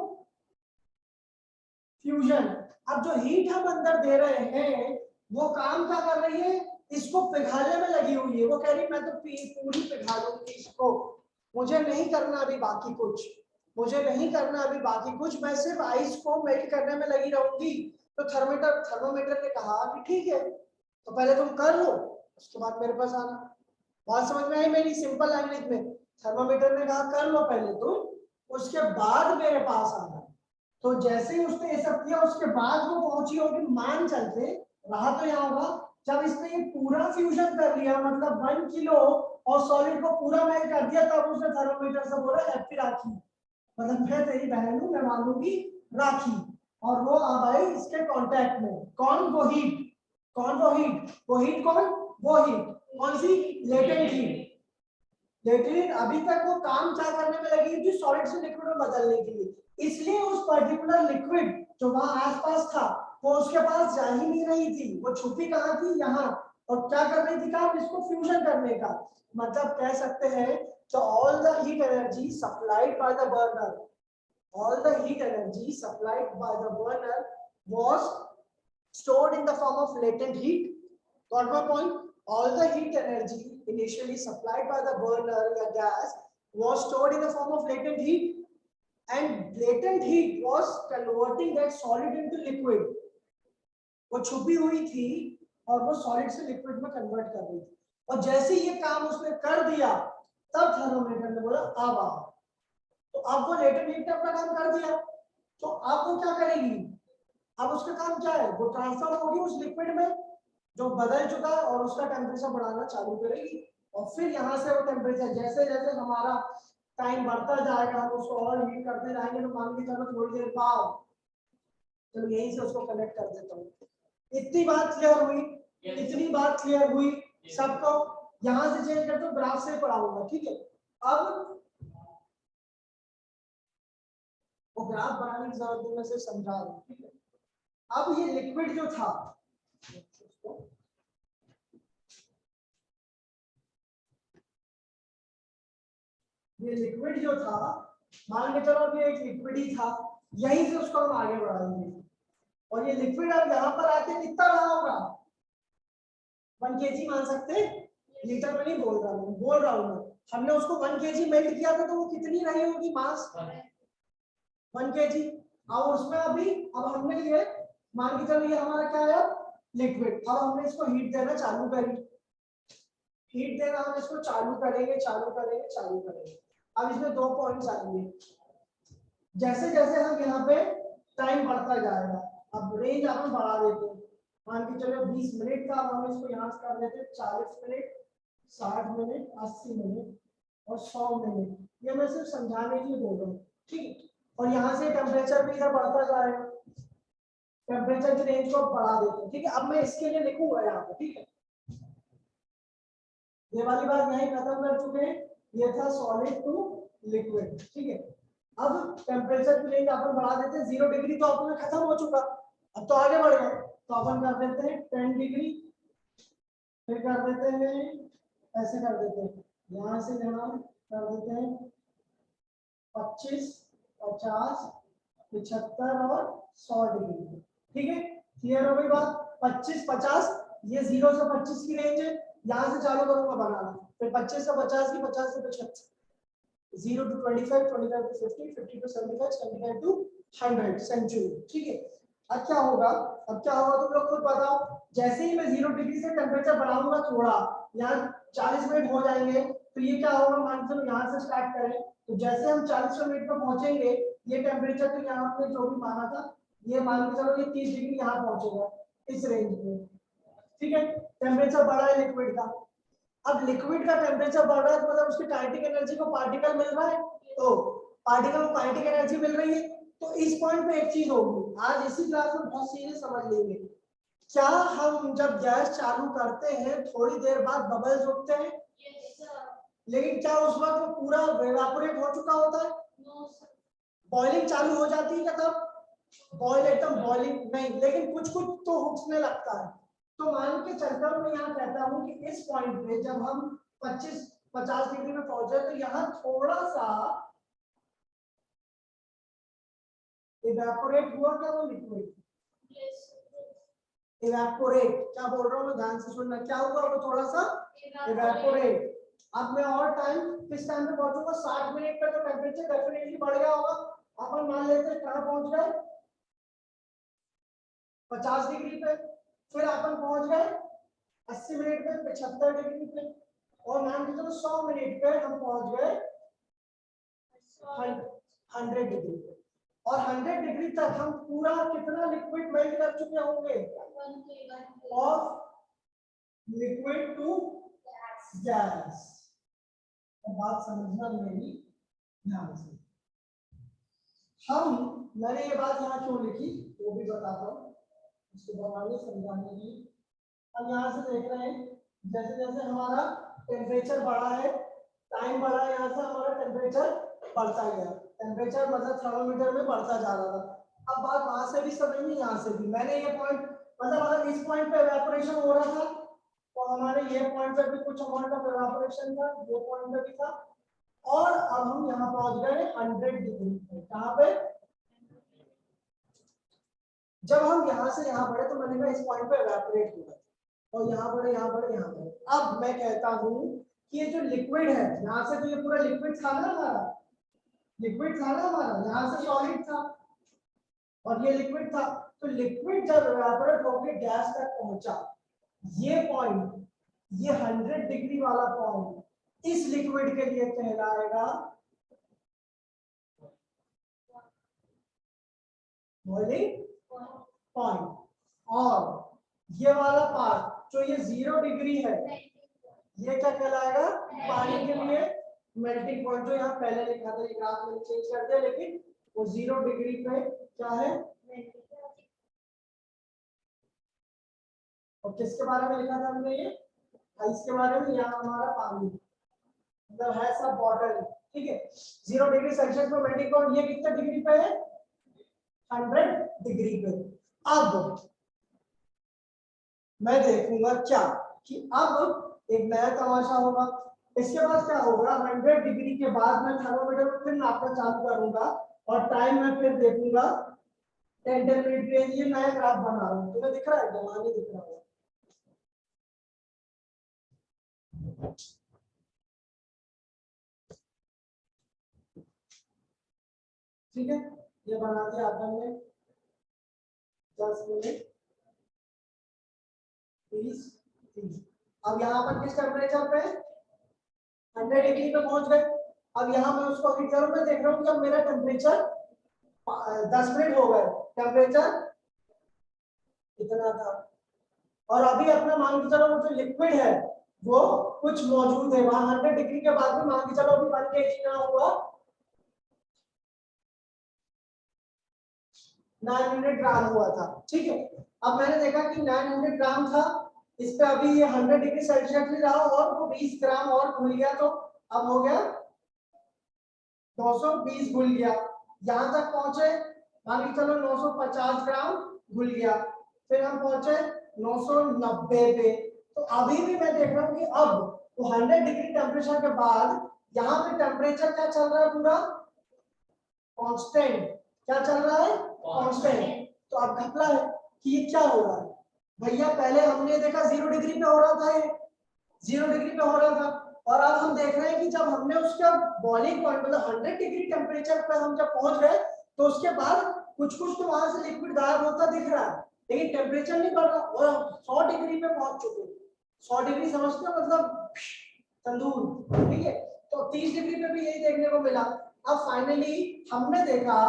फ्यूजन। अब जो हीट हम अंदर दे रहे हैं वो काम क्या कर रही है, इसको पिघाने में लगी हुई है। वो कह रही मैं तो पूरी पिघा दूंगी इसको, मुझे नहीं करना अभी बाकी कुछ, मैं सिर्फ आइस को मेल्ट करने में लगी रहूंगी। तो थर्मोमीटर ने कहा कि ठीक है, तो पहले तुम कर लो, उसके बाद मेरे पास आना। बात समझ में आई मेरी सिंपल लैंग्वेज में। थर्मोमीटर ने कहा कर लो पहले तुम, उसके बाद मेरे पास आना। तो जैसे ही उसने ये सब किया उसके बाद वो पहुंची होगी, मान चलते रहा तो यहाँ होगा जब इसने ये पूरा फ्यूजन कर लिया, मतलब 1 किलो और सॉलिड को पूरा मेल्ट कर दिया, तब उसने थर्मोमीटर से बोला हैप्पी राखी, मतलब मैं तेरी बहन हूं, मैं मानूंगी राखी। और वो अब आई इसके कांटेक्ट में, कौन, वो हीट। कौन वो हीट, वो हीट कौन सी, लेटेंट हीट। लेकिन अभी तक वो काम क्या करने में लगी थी, सॉलिड से लिक्विड में बदलने के लिए। इसलिए उस पर्टिकुलर लिक्विड जो वहां आसपास था वो उसके पास जा ही नहीं रही थी, वो छुपी कहाँ थी, यहाँ। और क्या कर रही थी काम, इसको फ्यूजन करने का। मतलब कह सकते हैं तो all the heat energy supplied by the burner, was stored in the form of latent heat. Got my point? All the heat energy initially supplied by the burner or gas was stored in the form of latent heat, and latent heat was converting that solid into liquid. वो छुपी हुई थी और वो solid से liquid में convert कर रही थी। और जैसे ये काम उसने कर दिया तब थर्मोमीटर ने बोला अब आओ। तो अब वो लेटेंट हीट ने अपना काम कर दिया। तो अब वो क्या करेगी, अब उसका काम क्या है, वो ट्रांसफर होगी उस लिक्विड में जो बदल चुका है और उसका टेम्परेचर बढ़ाना चालू करेगी। और फिर यहाँ से वो टेम्परेचर जैसे जैसे हमारा टाइम बढ़ता जाएगा हम उसको और हीट करते जाएंगे, तो मान के चलो थोड़ी देर बाद, चलो यहीं से उसको कनेक्ट कर देता हूँ। इतनी बात क्लियर हुई, इतनी बात क्लियर हुई सबको। यहां से चेंज करते हो, ग्राफ से पढ़ाऊंगा, ठीक है। अब वो ग्राफ बनाने की जरूरत नहीं, मैं सिर्फ समझा रहा हूं, ठीक है। अब ये लिक्विड जो था, ये लिक्विड जो था, मान के चलो अब ये एक लिक्विड ही था, यहीं से उसको हम आगे बढ़ाएंगे। और ये लिक्विड अब यहाँ पर आके कितना रहा होगा, 1 kg मान सकते हैं, लीटर में नहीं बोल रहा हूँ, बोल रहा हूँ मैं। हमने उसको 1 kg मेल्ट किया था, तो वो कितनी रही होगी मास, 1 kg। और उसमें अभी अब हमने ये मान के चलो ये हमारा क्या है, लिक्विड। अब हमने इसको हीट देना चालू करी, हीट देना हम इसको चालू करेंगे, चालू करेंगे, चालू करेंगे। अब इसमें 2 पॉइंट्स आएंगे, जैसे जैसे हम यहाँ पे टाइम बढ़ता जाएगा, अब रेंज अपन बढ़ा देते हैं, मान के चलो 20 मिनट का, अब हम इसको यहाँ से कर देते हैं 40 मिनट, 60 मिनट, 80 मिनट और 100 मिनट। ये मैं सिर्फ समझाने के लिए बोल रहा हूँ, ठीक है। और यहाँ से टेम्परेचर भी इधर बढ़ता जाएगा, टेम्परेचर की रेंज को बढ़ा देते हैं, ठीक है। अब मैं इसके लिए लिखूंगा यहाँ पे, ठीक है। ये वाली बात यहीं खत्म कर चुके हैं, ये था सॉलिड टू लिक्विड, ठीक है। अब टेम्परेचर की रेंज अपन बढ़ा देते हैं, 0 डिग्री तो अपना खत्म हो चुका, अब तो आगे बढ़ गए, तो अपन कर देते हैं 10 डिग्री, फिर कर देते हैं ऐसे कर देते हैं, यहाँ से यहाँ कर देते हैं 25, 50, 75 और 100 डिग्री, ठीक है। क्लियर हो गई बात, 25, 50, ये 0 से 25 की रेंज है, यहाँ से चालू करूंगा बनाना, फिर 25 से 50 की, 50 से 75, 0 to 25, 25 to 50, 50 to 75, 75 to 100 century, ठीक है। अब क्या होगा, अब क्या होगा तुम लोग खुद बताओ। जैसे ही मैं 0 डिग्री से टेम्परेचर बढ़ाऊंगा थोड़ा, यहाँ 40 मिनट हो जाएंगे, तो ये क्या होगा, मान के चलो यहाँ से स्टार्ट करें, तो जैसे हम 40 मिनट पर पहुंचेंगे, ये टेम्परेचर तो यहाँ पे जो भी माना था, ये मान के चलो ये 30 डिग्री यहाँ पहुंचेगा, इस रेंज में, ठीक है। टेम्परेचर बढ़ा है लिक्विड का, अब लिक्विड का टेम्परेचर बढ़ रहा है, तो मतलब उसकी काइनेटिक एनर्जी को पार्टिकल मिल रहा है, तो पार्टिकल को काइनेटिक एनर्जी मिल रही है, तो इस पॉइंट पे एक चीज होगी, आज इसी क्लास में बहुत सीरियस समझ लेंगे। क्या हम जब गैस चालू करते हैं थोड़ी देर बाद बबल्स उठते हैं, लेकिन क्या उस वक्त वो पूरा इवेपोरेट हो चुका होता है, बॉइलिंग चालू हो जाती है, तब बॉइल एकदम बॉइलिंग नहीं, लेकिन कुछ कुछ तो उठने लगता है। तो मान के चलकर मैं यहाँ कहता हूँ कि इस पॉइंट पे जब हम 25-50 डिग्री में पहुंचे, तो यहाँ थोड़ा सा इवेपोरेट हुआ, क्या वो लिक्विड इवेपोरेट, क्या बोल रहा हूँ मैं, ध्यान से सुनना, क्या हुआ वो थोड़ा सा इवेपोरेट। अब मैं और टाइम किस टाइम पे पहुंचूंगा, 60 मिनट पे, तो टेम्परेचर डेफिनेटली बढ़ गया होगा। अपन मान लेते हैं कहाँ पहुंच गए, 50 डिग्री पे, फिर अपन पहुंच गए 80 मिनट पे, 75 डिग्री पे, और मान के चलो 100 मिनट पे हम पहुंच गए 100 डिग्री पे। और 100 डिग्री तक हम पूरा कितना लिक्विड मेल्ट कर चुके होंगे, और लिक्विड टू गैस। बात समझना मेरी ध्यान से, हम मैंने ये बात यहाँ क्यों लिखी वो भी बताता हूँ, इसको बनाने समझाने की। हम यहाँ से देख रहे हैं, जैसे जैसे हमारा टेम्परेचर बढ़ा है, टाइम बढ़ा है, यहाँ से हमारा टेम्परेचर बढ़ता गया, टेम्परेचर मतलब थर्मोमीटर में बढ़ता जा रहा था। अब बात वहां से भी समझनी, यहाँ से भी मैंने ये पॉइंट मतलब अगर इस पॉइंट पे इवेपोरेशन हो रहा था, तो हमारे ये पॉइंट पे भी कुछ अमाउंट ऑफ इवेपोरेशन था, ये पॉइंट पे भी था, और अब हम यहाँ पहुंच गए 100 डिग्री पे। कहाँ पे, जब हम यहाँ से यहाँ बढ़े, तो मैंने कहा इस पॉइंट पे इवेपोरेट हुआ, और यहाँ बढ़े, यहाँ बढ़े, यहाँ बढ़े। अब मैं कहता हूँ कि ये जो लिक्विड है, यहाँ से तो ये पूरा लिक्विड था ना हमारा, लिक्विड था ना हमारा, यहाँ से सॉलिड था और ये लिक्विड था, तो लिक्विड जब इवेपोरेट होकर गैस तक पहुंचा, ये पॉइंट, ये 100 डिग्री वाला पॉइंट इस लिक्विड के लिए कहलाएगा बॉइलिंग पॉइंट। और ये वाला पार्ट जो ये 0 डिग्री है, ये क्या कहलाएगा? पानी के लिए मेल्टिंग पॉइंट। जो यहाँ पहले लिखा था, ये ग्राफ में चेंज कर दिया, लेकिन वो 0 डिग्री पे क्या है? और किसके बारे में लिखा था हमने? ये आइस के बारे में। यहाँ हमारा पानी मतलब है सब बॉटल, ठीक है। 0 डिग्री सेल्सियस पे मेल्टिंग पॉइंट, ये कितने डिग्री पे है? 100 डिग्री पे। अब मैं देखूंगा क्या कि अब एक नया तमाशा होगा। इसके बाद क्या होगा? 100 डिग्री के बाद मैं थर्मोमीटर को फिर नापना चालू करूंगा और टाइम में फिर देखूंगा 10 मिनट रेंज। ये नया ग्राफ बना रहा हूं, तुम्हें दिख रहा है? जमा नहीं दिख रहा है? ठीक है, ये बना दिया आपने। 10 मिनट 30। अब यहाँ पर किस टेम्परेचर पे? 100 डिग्री पे पहुंच गए। अब यहाँ मैं उसको अभी करूँ, मैं देख रहा हूँ कि अब मेरा टेम्परेचर 10 मिनट हो गए, टेम्परेचर इतना था। और अभी अपना मान के चलो वो जो लिक्विड है वो कुछ मौजूद है वहां। 100 डिग्री के बाद भी मान के चलो अभी 1 kg ना हुआ, 900 ग्राम हुआ था, ठीक है। अब मैंने देखा कि 900 ग्राम था, इस पे अभी ये 100 डिग्री सेल्सियस भी रहा और वो 20 ग्राम और घुल गया, तो अब हो गया 920 घुल गया। यहां तक पहुंचे, मान के चलो 950 ग्राम घुल गया। फिर हम पहुंचे 990 पे। तो अभी भी मैं देख रहा हूँ कि अब वो 100 डिग्री टेम्परेचर के बाद यहाँ पे टेम्परेचर क्या चल रहा है? पूरा कांस्टेंट। क्या चल रहा है? कांस्टेंट। तो अब घपला है कि ये क्या हो रहा है भैया। पहले हमने देखा 0 डिग्री पे हो रहा था, ये 0 डिग्री पे हो रहा था, और अब हम देख रहे हैं कि जब हमने उसका बॉइलिंग पॉइंट मतलब 100 डिग्री टेम्परेचर पे हम जब पहुंच गए तो उसके बाद कुछ कुछ तो वहां से लिक्विड गायब होता दिख रहा है, लेकिन टेम्परेचर नहीं बढ़ रहा। और 100 डिग्री पे पहुंच चुके। 100 डिग्री समझते हो? मतलब तंदूर, ठीक है। तो 30 डिग्री पे भी यही देखने को मिला। अब फाइनली हमने देखा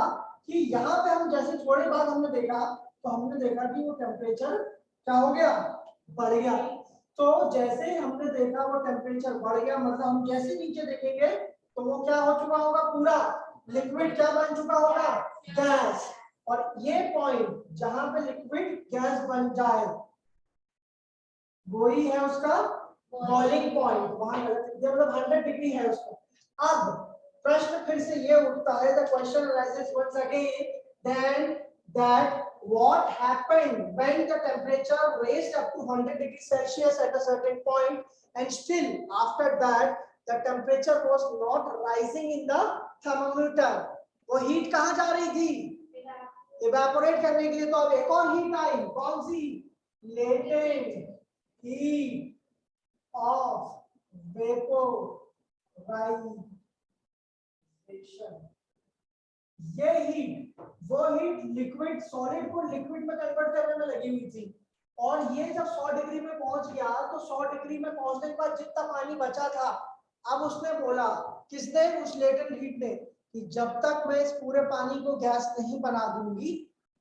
कि यहाँ पे हम जैसे थोड़े बाद हमने देखा, तो हमने देखा कि वो टेम्परेचर क्या हो गया? बढ़ गया। तो जैसे ही हमने देखा वो टेम्परेचर बढ़ गया, मतलब हम जैसे नीचे देखेंगे तो वो क्या हो चुका होगा? पूरा लिक्विड क्या बन चुका होगा? गैस। और ये पॉइंट जहां पे लिक्विड गैस बन जाए वही है उसका बॉइलिंग पॉइंट। वहां मतलब 100 डिग्री है उसका। अब प्रश्न फिर से ये उठता है, the question arises once again then that what happened when the temperature raised up to 100 degrees Celsius at a certain point and still after that the temperature was not rising in the thermometer। वो heat कहाँ जा रही थी? Evaporate करने के लिए। तो अब एक और हीट आई, कौन सी? Latent heat of vaporization। ये हीट, वो हीट लिक्विड सॉलिड को लिक्विड में कन्वर्ट करने में लगी हुई थी। और ये जब 100 डिग्री में पहुंच गया तो 100 डिग्री में पहुंचने के बाद जितना पानी बचा था, अब उसने बोला, किसने? उस लेटेंट हीट ने, कि जब तक मैं इस पूरे पानी को गैस नहीं बना दूंगी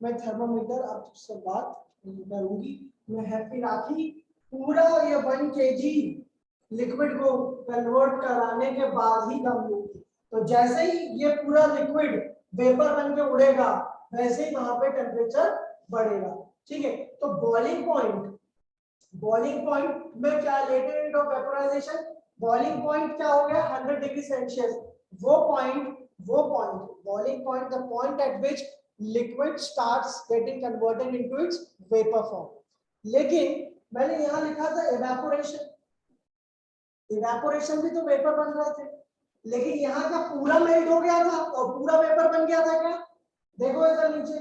मैं थर्मोमीटर अब से बात नहीं करूंगी। मैं हैप्पी राखी पूरा ये 1 kg लिक्विड को कन्वर्ट कराने के बाद ही दम लूंगी। तो जैसे ही ये पूरा लिक्विड वेपर बन के उड़ेगा वैसे ही वहां पे टेम्परेचर बढ़ेगा, ठीक है। तो बॉइलिंग पॉइंट में क्या? Latent of vaporisation. Boiling point क्या हो गया? 100 डिग्री सेल्सियस। वो point boiling point, the point eight which liquid starts getting converted into its vapour form. लेकिन मैंने यहां लिखा था इवेपोरेशन। इवेपोरेशन भी तो वेपर बन रहे थे, लेकिन यहाँ का पूरा मेल्ट हो गया था और पूरा वेपर बन गया था क्या? देखो इधर नीचे।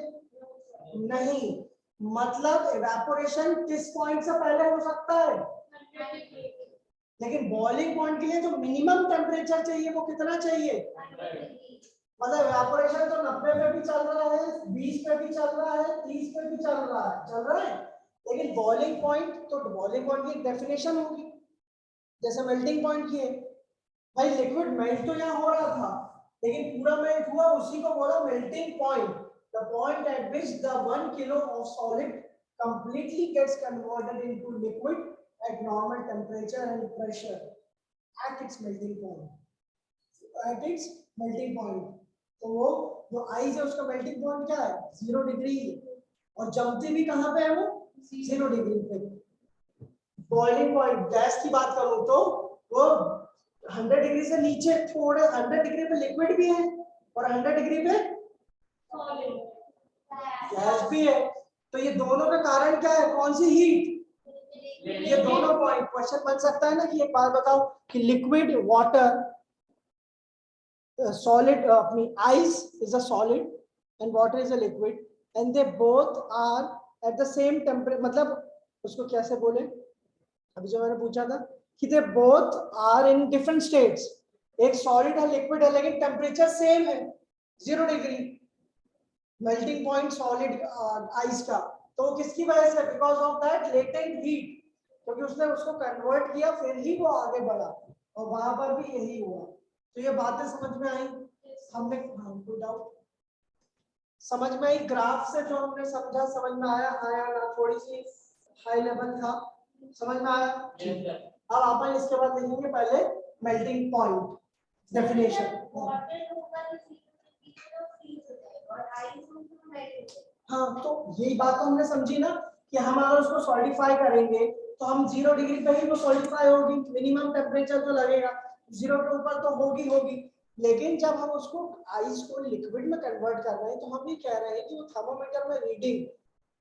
नहीं, मतलब इवेपोरेशन किस पॉइंट से पहले हो सकता है? लेकिन बॉइलिंग पॉइंट के लिए जो मिनिमम टेम्परेचर चाहिए वो कितना चाहिए? मतलब इवेपोरेशन तो 90 पे भी चल रहा है, 20 पे भी चल रहा है, 30 पे भी चल रहा है। लेकिन बॉइलिंग पॉइंट, तो बॉइलिंग पॉइंट की डेफिनेशन होगी जैसे मेल्टिंग पॉइंट की है। भाई लिक्विड मेल्ट तो यहाँ हो रहा था, लेकिन पूरा मेल्ट हुआ, उसी को बोला melting point. the point at which the 1 kilo of solid completely gets converted into liquid at normal temperature and pressure at its melting point. At its melting point. तो वो जो आइस है उसका मेल्टिंग पॉइंट क्या है 0 degree और जमती भी कहाँ पे है वो 0 डिग्री पे. बॉइलिंग पॉइंट गैस की बात करूं तो वो 100 डिग्री से नीचे थोड़े 100 डिग्री पे लिक्विड भी है और 100 डिग्री पे गैस भी है. तो ये दोनों का कारण क्या है कौन सी हीट ये दोनों पॉइंट. क्वेश्चन बन सकता है ना कि एक बात बताओ कि लिक्विड वाटर solid अपनी ice is a solid and water is a liquid and they both are at the same temperature. मतलब उसको कैसे बोले अभी जो मैंने पूछा था कि they both are in different states. एक solid है liquid है लेकिन टेम्परेचर सेम है 0 degree. Melting point solid ice का तो किसकी वजह से because of that latent heat क्योंकि उसने उसको कन्वर्ट किया फिर ही वो आगे बढ़ा और वहां पर भी यही हुआ. तो ये बातें समझ में आई हमने हमको डाउट समझ में आई ग्राफ से जो हमने समझा समझ में आया हाँ या ना थोड़ी सी हाई लेवल था समझ में आया. अब अपन इसके बाद लिखेंगे पहले मेल्टिंग पॉइंट डेफिनेशन. हाँ तो यही बात तो हमने समझी ना कि हम अगर उसको सॉलिडिफाई करेंगे तो हम 0 डिग्री पे ही वो सॉलिडिफाई होगी. मिनिमम टेम्परेचर जो लगेगा 0 के ऊपर तो होगी लेकिन जब हम उसको आइस को लिक्विड में कन्वर्ट कर रहे हैं तो हम ये कह रहे हैं कि वो थर्मोमीटर में रीडिंग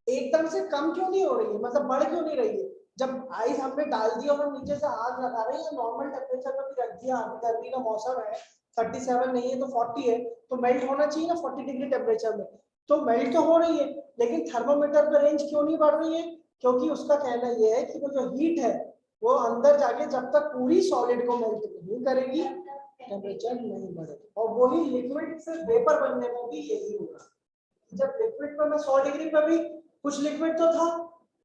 एकदम से कम क्यों नहीं हो रही है मतलब बढ़ क्यों नहीं रही है. जब आइस हमने डाल दी और हम नीचे से आग लगा रहे हैं नॉर्मल टेम्परेचर पर भी रख दिया अभी गर्मी का मौसम है 37 नहीं है तो 40 है तो मेल्ट होना चाहिए ना 40 डिग्री टेम्परेचर में. तो मेल्ट तो हो रही है लेकिन थर्मोमीटर पर रेंज क्यों नहीं बढ़ रही है क्योंकि उसका कहना यह है कि वो जो हीट है वो अंदर जाके जब तक पूरी सॉलिड को मेल्ट नहीं करेगी टेम्परेचर नहीं बढ़ेगा. और वही लिक्विड से वेपर बनने में भी यही होगा. जब लिक्विड पर मैं 100 डिग्री पर भी कुछ लिक्विड तो था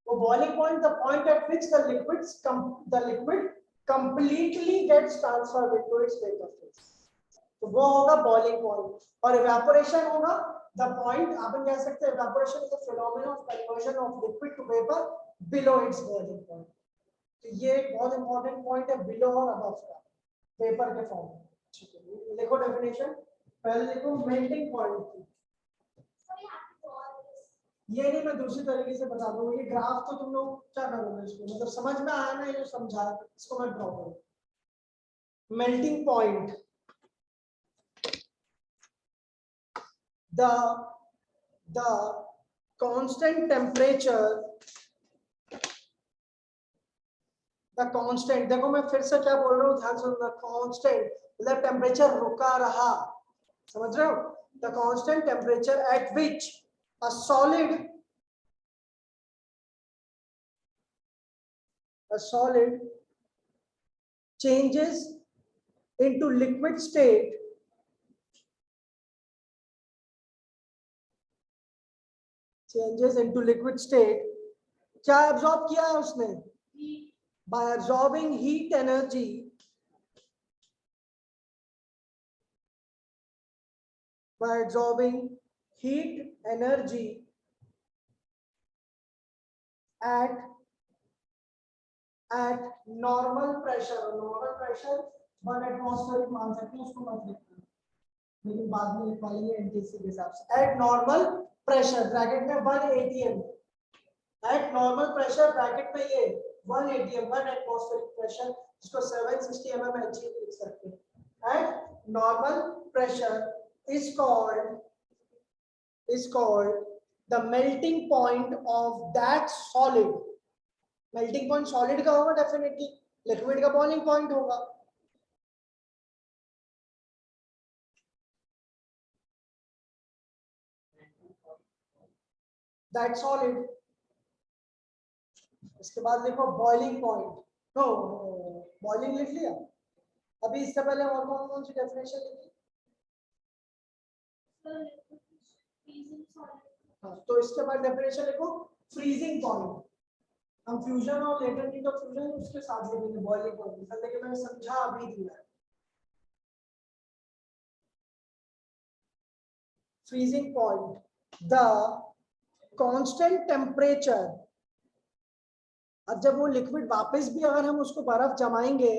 वो boiling point the point at which the liquid completely gets transferred into its vapour phase. तो वो होगा बॉइलिंग पॉइंट. और इवेपोरेशन होगा द पॉइंट आप कह सकते हैं evaporation is the phenomena of conversion of liquid to vapour below its boiling point. तो ये एक बहुत इंपॉर्टेंट पॉइंट है बिलो और अबव का वेपर के फॉर्म में. ठीक है लिखो डेफिनेशन पहले लिखो मेल्टिंग पॉइंट की. ये नहीं मैं दूसरी तरीके से बता दूंगा. ये ग्राफ तो तुम लोग क्या करोगे इसको मतलब समझ में आया ना ये जो समझा इसको मैं ड्रॉ करूं. Melting point the constant temperature the constant देखो मैं फिर से क्या बोल रहा हूँ ध्यान सुनना. constant मतलब टेम्परेचर रुका रहा समझ रहे हो. the constant temperature at which a solid changes into liquid state क्या एब्जॉर्ब किया है उसने by absorbing heat energy at normal pressure 1 atmospheric मान सकते हैं उसको मत लिखना लेकिन बाद में लिखवा लेंगे एनटीसी के हिसाब से. at normal pressure ब्रैकेट में 1 atm at normal pressure bracket में ये 1 atm 1 atmospheric pressure जिसको 760 mmHg लिख सकते हैं. at normal pressure is called the melting point of that solid. Melting point solid का होगा डेफिनेटली लिक्विड का बॉइलिंग पॉइंट होगा. That solid. इसके बाद देखो बॉइलिंग पॉइंट. नो बॉइलिंग लिख लिया. अभी इससे पहले और कौन सी डेफिनेशन लिखी. हाँ तो इसके बाद डेफिनेशन लिखो फ्रीजिंग पॉइंट. हम फ्यूजन और लेटेंट हीट ऑफ फ्यूजन उसके साथ लिखेंगे बॉइलिंग पॉइंट लेकिन मैंने समझा अभी दिया है. Freezing point the constant temperature, अब जब वो लिक्विड वापस भी अगर हम उसको बर्फ जमाएंगे,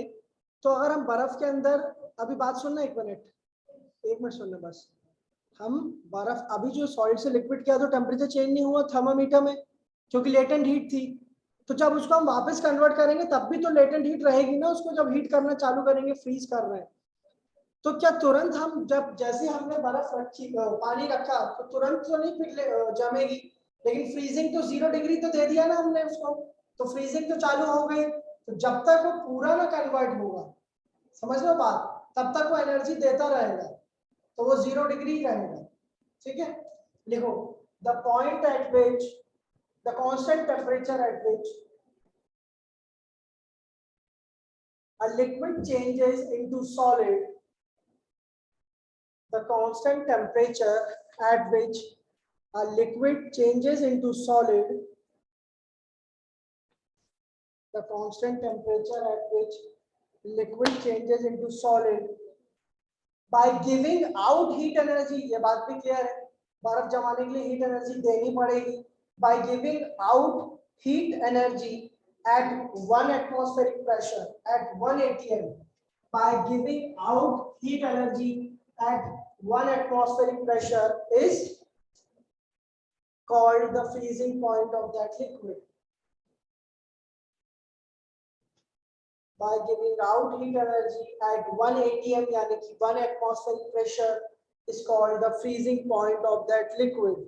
तो अगर हम बर्फ के अंदर, अभी बात सुनना, एक मिनट सुनना बस, हम बर्फ अभी जो सॉलिड से लिक्विड किया तो टेम्परेचर चेंज नहीं हुआ थर्मामीटर में, क्योंकि लेटेंट हीट थी। तो जब उसको हम वापस कन्वर्ट करेंगे तब भी तो लेटेंट हीट रहेगी ना, उसको जब हीट करना चालू करेंगे, फ्रीज कर रहे हैं, तो क्या तुरंत हम जब जैसे हमने बर्फ रखी, पानी रखा, तो तुरंत तो नहीं जमेगी, लेकिन फ्रीजिंग तो 0 डिग्री तो दे दिया ना हमने उसको, तो फ्रीजिंग तो चालू हो गई। तो जब तक वो पूरा ना कन्वर्ट होगा, समझ लो बात, तब तक वो एनर्जी देता रहेगा, तो वो 0 डिग्री रहेगा। ठीक है, लिखो, the point eight which the constant temperature at which a liquid changes into solid, the constant temperature at which a liquid changes into solid, the constant temperature at which liquid changes into solid by giving out heat energy, ये बात भी clear है, बर्फ जमाने के लिए heat energy देनी पड़ेगी, by giving out heat energy at 1 atmospheric pressure at 1 atm, by giving out heat energy at 1 atmospheric pressure is called the freezing point of that liquid. By giving out heat energy at 1 atm, यानी कि 1 atmospheric pressure is called the freezing point of that liquid.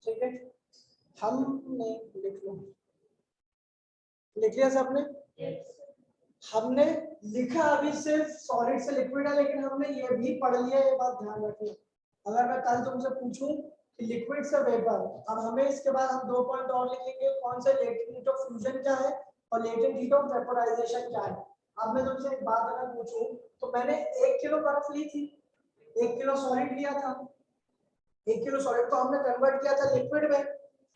ठीक है, हमने लिख लिया सबने? हमने लिखा अभी सिर्फ सॉलिड से लिक्विड है, लेकिन हमने ये भी पढ़ लिया, ये बात ध्यान रखना। अगर मैं कल तुमसे पूछूं कि लिक्विड से वेपर, अब हमें इसके बाद हम 2 पॉइंट और लिखेंगे, कौन से, लेटेंट हीट ऑफ फ्यूजन क्या है और लेटेंट हीट ऑफ वेपोराइजेशन क्या है। अब मैं तुमसे एक बात अगर पूछूं, तो मैंने 1 किलो बर्फ ली थी, 1 किलो सॉलिड लिया था, 1 किलो सॉलिड को हमने कन्वर्ट किया था लिक्विड में,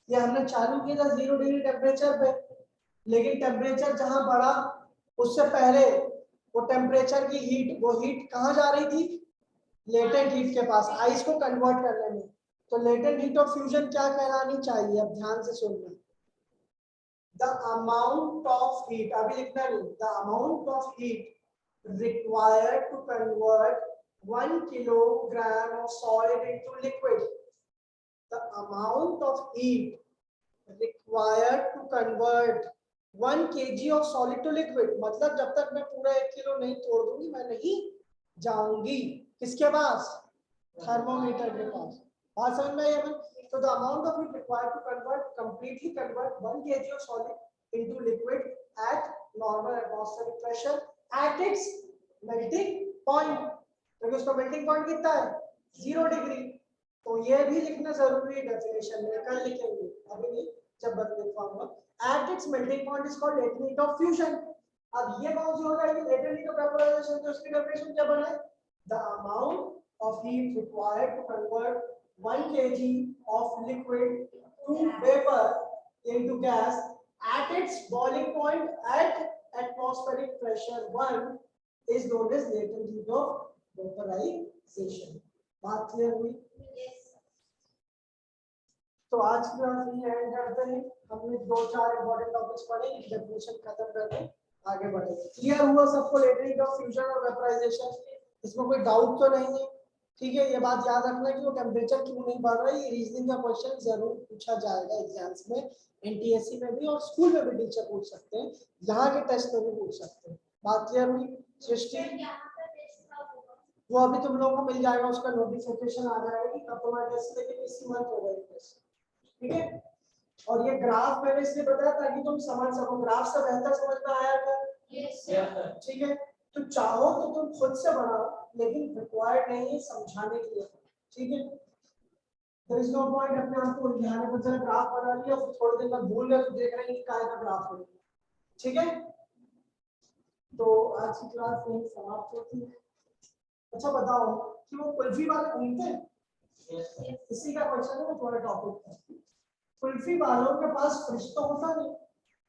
ये हमने चालू किया था 0 डिग्री टेम्परेचर पे, लेकिन टेम्परेचर जहां बढ़ा उससे पहले वो टेम्परेचर की हीट, वो हीट कहां जा रही थी, लेटेंट हीट के पास, आइस को कन्वर्ट करने में। तो लेटेंट हीट ऑफ फ्यूजन क्या कहलानी चाहिए, अब ध्यान से सुनना, द अमाउंट ऑफ हीट, अभी लिखना नहीं, the amount of heat required to convert 1 kilogram of solid into liquid, the amount of heat required to convert 1 kg of solid to liquid, मतलब जब तक मैं पूरा 1 किलो नहीं तोड़ दूंगी, मैं नहीं जाऊंगी किसके पास, थर्मोमीटर के पास। बात समझ में आई? तो the amount of heat required to convert, completely convert 1 kg of solid into liquid at normal atmospheric pressure at its melting point, क्योंकि उसका मेल्टिंग पॉइंट कितना है, 0 डिग्री। तो ये भी लिखना जरूरी है डेफिनेशन में, कल लिखेंगे, अभी नहीं, जब लिखवाऊंगा। At its melting point is called latent heat of fusion. अब ये कौन सी हो जाएगी, latent heat of vaporization, तो उसकी डेफिनेशन क्या बना है, the amount of heat required to convert 1 kg of liquid to vapor into gas at its boiling point at atmospheric pressure 1 is known as latent heat of vaporization. बात clear हुई? तो आज की क्लास यही and करते हैं, हमने 2-4 important topics पढ़े, डेफिनेशन खत्म करके आगे बढ़ेंगे। क्लियर हुआ सबको लेटेंट हीट ऑफ फ्यूजन और वेपोराइजेशन, इसमें कोई डाउट तो नहीं है? ठीक है, ये बात याद रखना कि वो टेम्परेचर क्यों नहीं बढ़ रहा है, ये रीजनिंग का क्वेश्चन जरूर पूछा जाएगा एग्जाम्स में, एनटीएससी में भी और स्कूल में भी टीचर पूछ सकते हैं, यहाँ के टेस्ट में भी पूछ सकते हैं। बात क्लियर हुई? सृष्टि, वो अभी तुम लोगों को मिल जाएगा, उसका नोटिफिकेशन आ जाएगा कि कब तुम्हारा टेस्ट, लेकिन इसी मंथ होगा ये टेस्ट। ठीक है, और ये ग्राफ मैंने इसलिए बताया ताकि तुम समझ सको, ग्राफ से बेहतर समझ में आया क्या? यस। ठीक है, तो चाहो तो तुम खुद से बनाओ, लेकिन रिक्वायर्ड नहीं है समझाने के लिए। ठीक है, देयर इज नो पॉइंट अपने आप को उलझाने पर, जरा ग्राफ बना लिया फिर थोड़े दिन बाद भूल गए तो देख रहे हैं कि काय का ग्राफ है। ठीक है, तो आज की क्लास यहीं समाप्त होती है। अच्छा बताओ कि वो कुल्फी वाले घूमते हैं? इसी का क्वेश्चन है, थोड़ा टॉपिक। कुल्फी वालों के पास फ्रिज तो होता नहीं,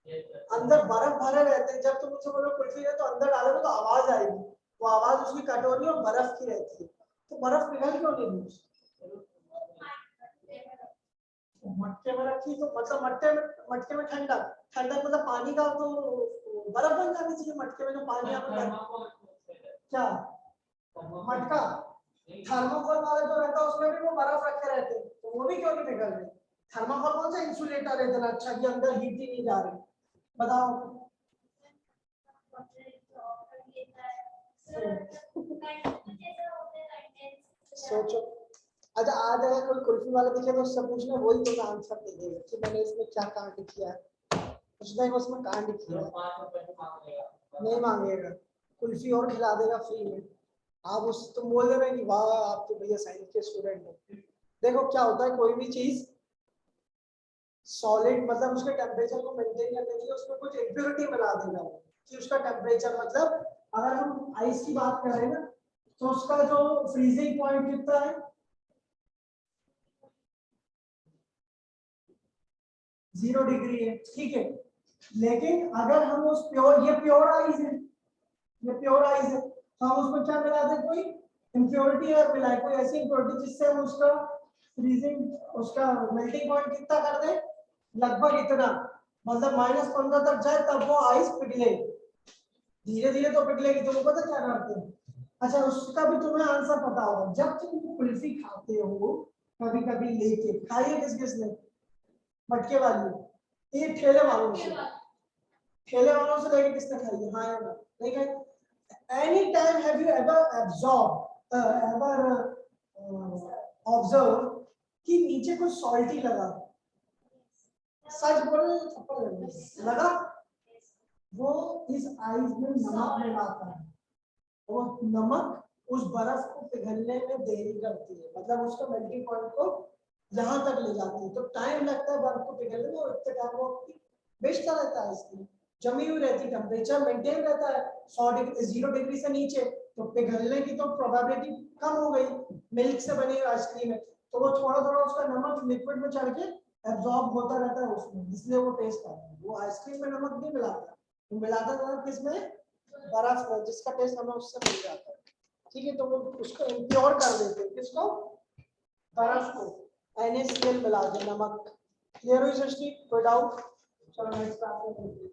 अंदर बर्फ भरे रहते हैं, जब तुम उसको बोलो कुल्फी है तो अंदर डालोगे तो आवाज आएगी, वो आवाज उसकी कटोरी और बर्फ की रहती है, तो बर्फ पिघल क्यों नहीं रही? मटके में रखी तो मतलब मटके में ठंडा ठंडा मतलब पानी का तो बर्फ बन जानी चाहिए मटके में, जो पानी आप क्या मटका थर्मोकोल वाला जो रहता है उसमें भी वो बर्फ रखे रहते हैं, तो वो भी क्यों नहीं पिघल रहे? थर्मोकोल कौन सा इंसुलेटर है इतना अच्छा कि अंदर हीट ही नहीं जा रही, बताओ। सोचो, अच्छा आज अगर कोई कुल्फी वाला दिखे तो उससे पूछना, वही तो आंसर दे देगा कि मैंने इसमें क्या कांड किया है, कुछ नहीं उसमें कांड किया है, नहीं मांगेगा, कुल्फी और खिला देगा फ्री में। आप उस तुम बोल दे रहे कि वाह आप तो भैया साइंस के स्टूडेंट हो। देखो क्या होता है, कोई भी चीज सॉलिड मतलब उसके टेम्परेचर को मेंटेन करने के लिए उसमें कुछ इम्प्योरिटी मिला देगा कि उसका टेम्परेचर, मतलब अगर हम आइस की बात करें ना तो उसका जो फ्रीजिंग पॉइंट कितना है, 0 डिग्री है, ठीक है। लेकिन अगर हम उस प्योर, ये प्योर आइस है, ये प्योर आइस है, तो हम उसमें क्या मिला दे, कोई इम्प्योरिटी और मिलाए, कोई ऐसी इम्प्योरिटी जिससे हम उसका फ्रीजिंग, उसका मेल्टिंग पॉइंट कितना कर दे, लगभग इतना, मतलब -15 तक जाए तब वो आइस पिघले, धीरे धीरे तो पिघलेगी। तुमको पता क्या करते हैं, अच्छा उसका भी तुम्हें आंसर पता होगा, जब तुम कुल्फी खाते हो कभी कभी लेके खाइए, किस किस ने, मटके वाली, ये ठेले वालों से लेके किसने खाई है, हाँ या ना, नहीं खाई। Any time have you ever absorb ever observe कि नीचे कुछ सॉल्टी लगा, सच बोलो थप्पड़ लगा, वो इस आइस में नमक मिलाता है, वो नमक उस बर्फ को पिघलने में देरी करती है, मतलब उसका मेल्टिंग पॉइंट को यहाँ तक ले जाती है, तो टाइम लगता है बर्फ को पिघलने में, और इतने टाइम वो बेचता रहता है, आइसक्रीम जमी हुई रहती, टेम्परेचर मेंटेन रहता है 0 डिग्री से नीचे, तो पिघलने की तो प्रोबेबिलिटी कम हो गई, मिल्क से बनी हुई आइसक्रीम है, तो वो थोड़ा थोड़ा उसका नमक लिक्विड में चढ़ के एब्जॉर्ब होता रहता है उसमें, इसलिए वो टेस्ट आता है। वो आइसक्रीम में नमक नहीं मिलाता, वो मिलाता था किसमें, बर्फ में, जिसका टेस्ट हमें उससे मिल जाता है, ठीक है। तो वो उसको इम्प्योर कर देते हैं, किसको, बर्फ को, NaCl मिला के, नमक। क्लियर हुई सृष्टि, कोई डाउट? चलो नेक्स्ट क्लास में,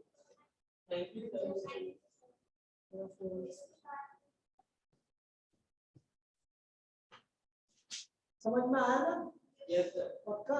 समझ में आया ना? यस सर, पक्का।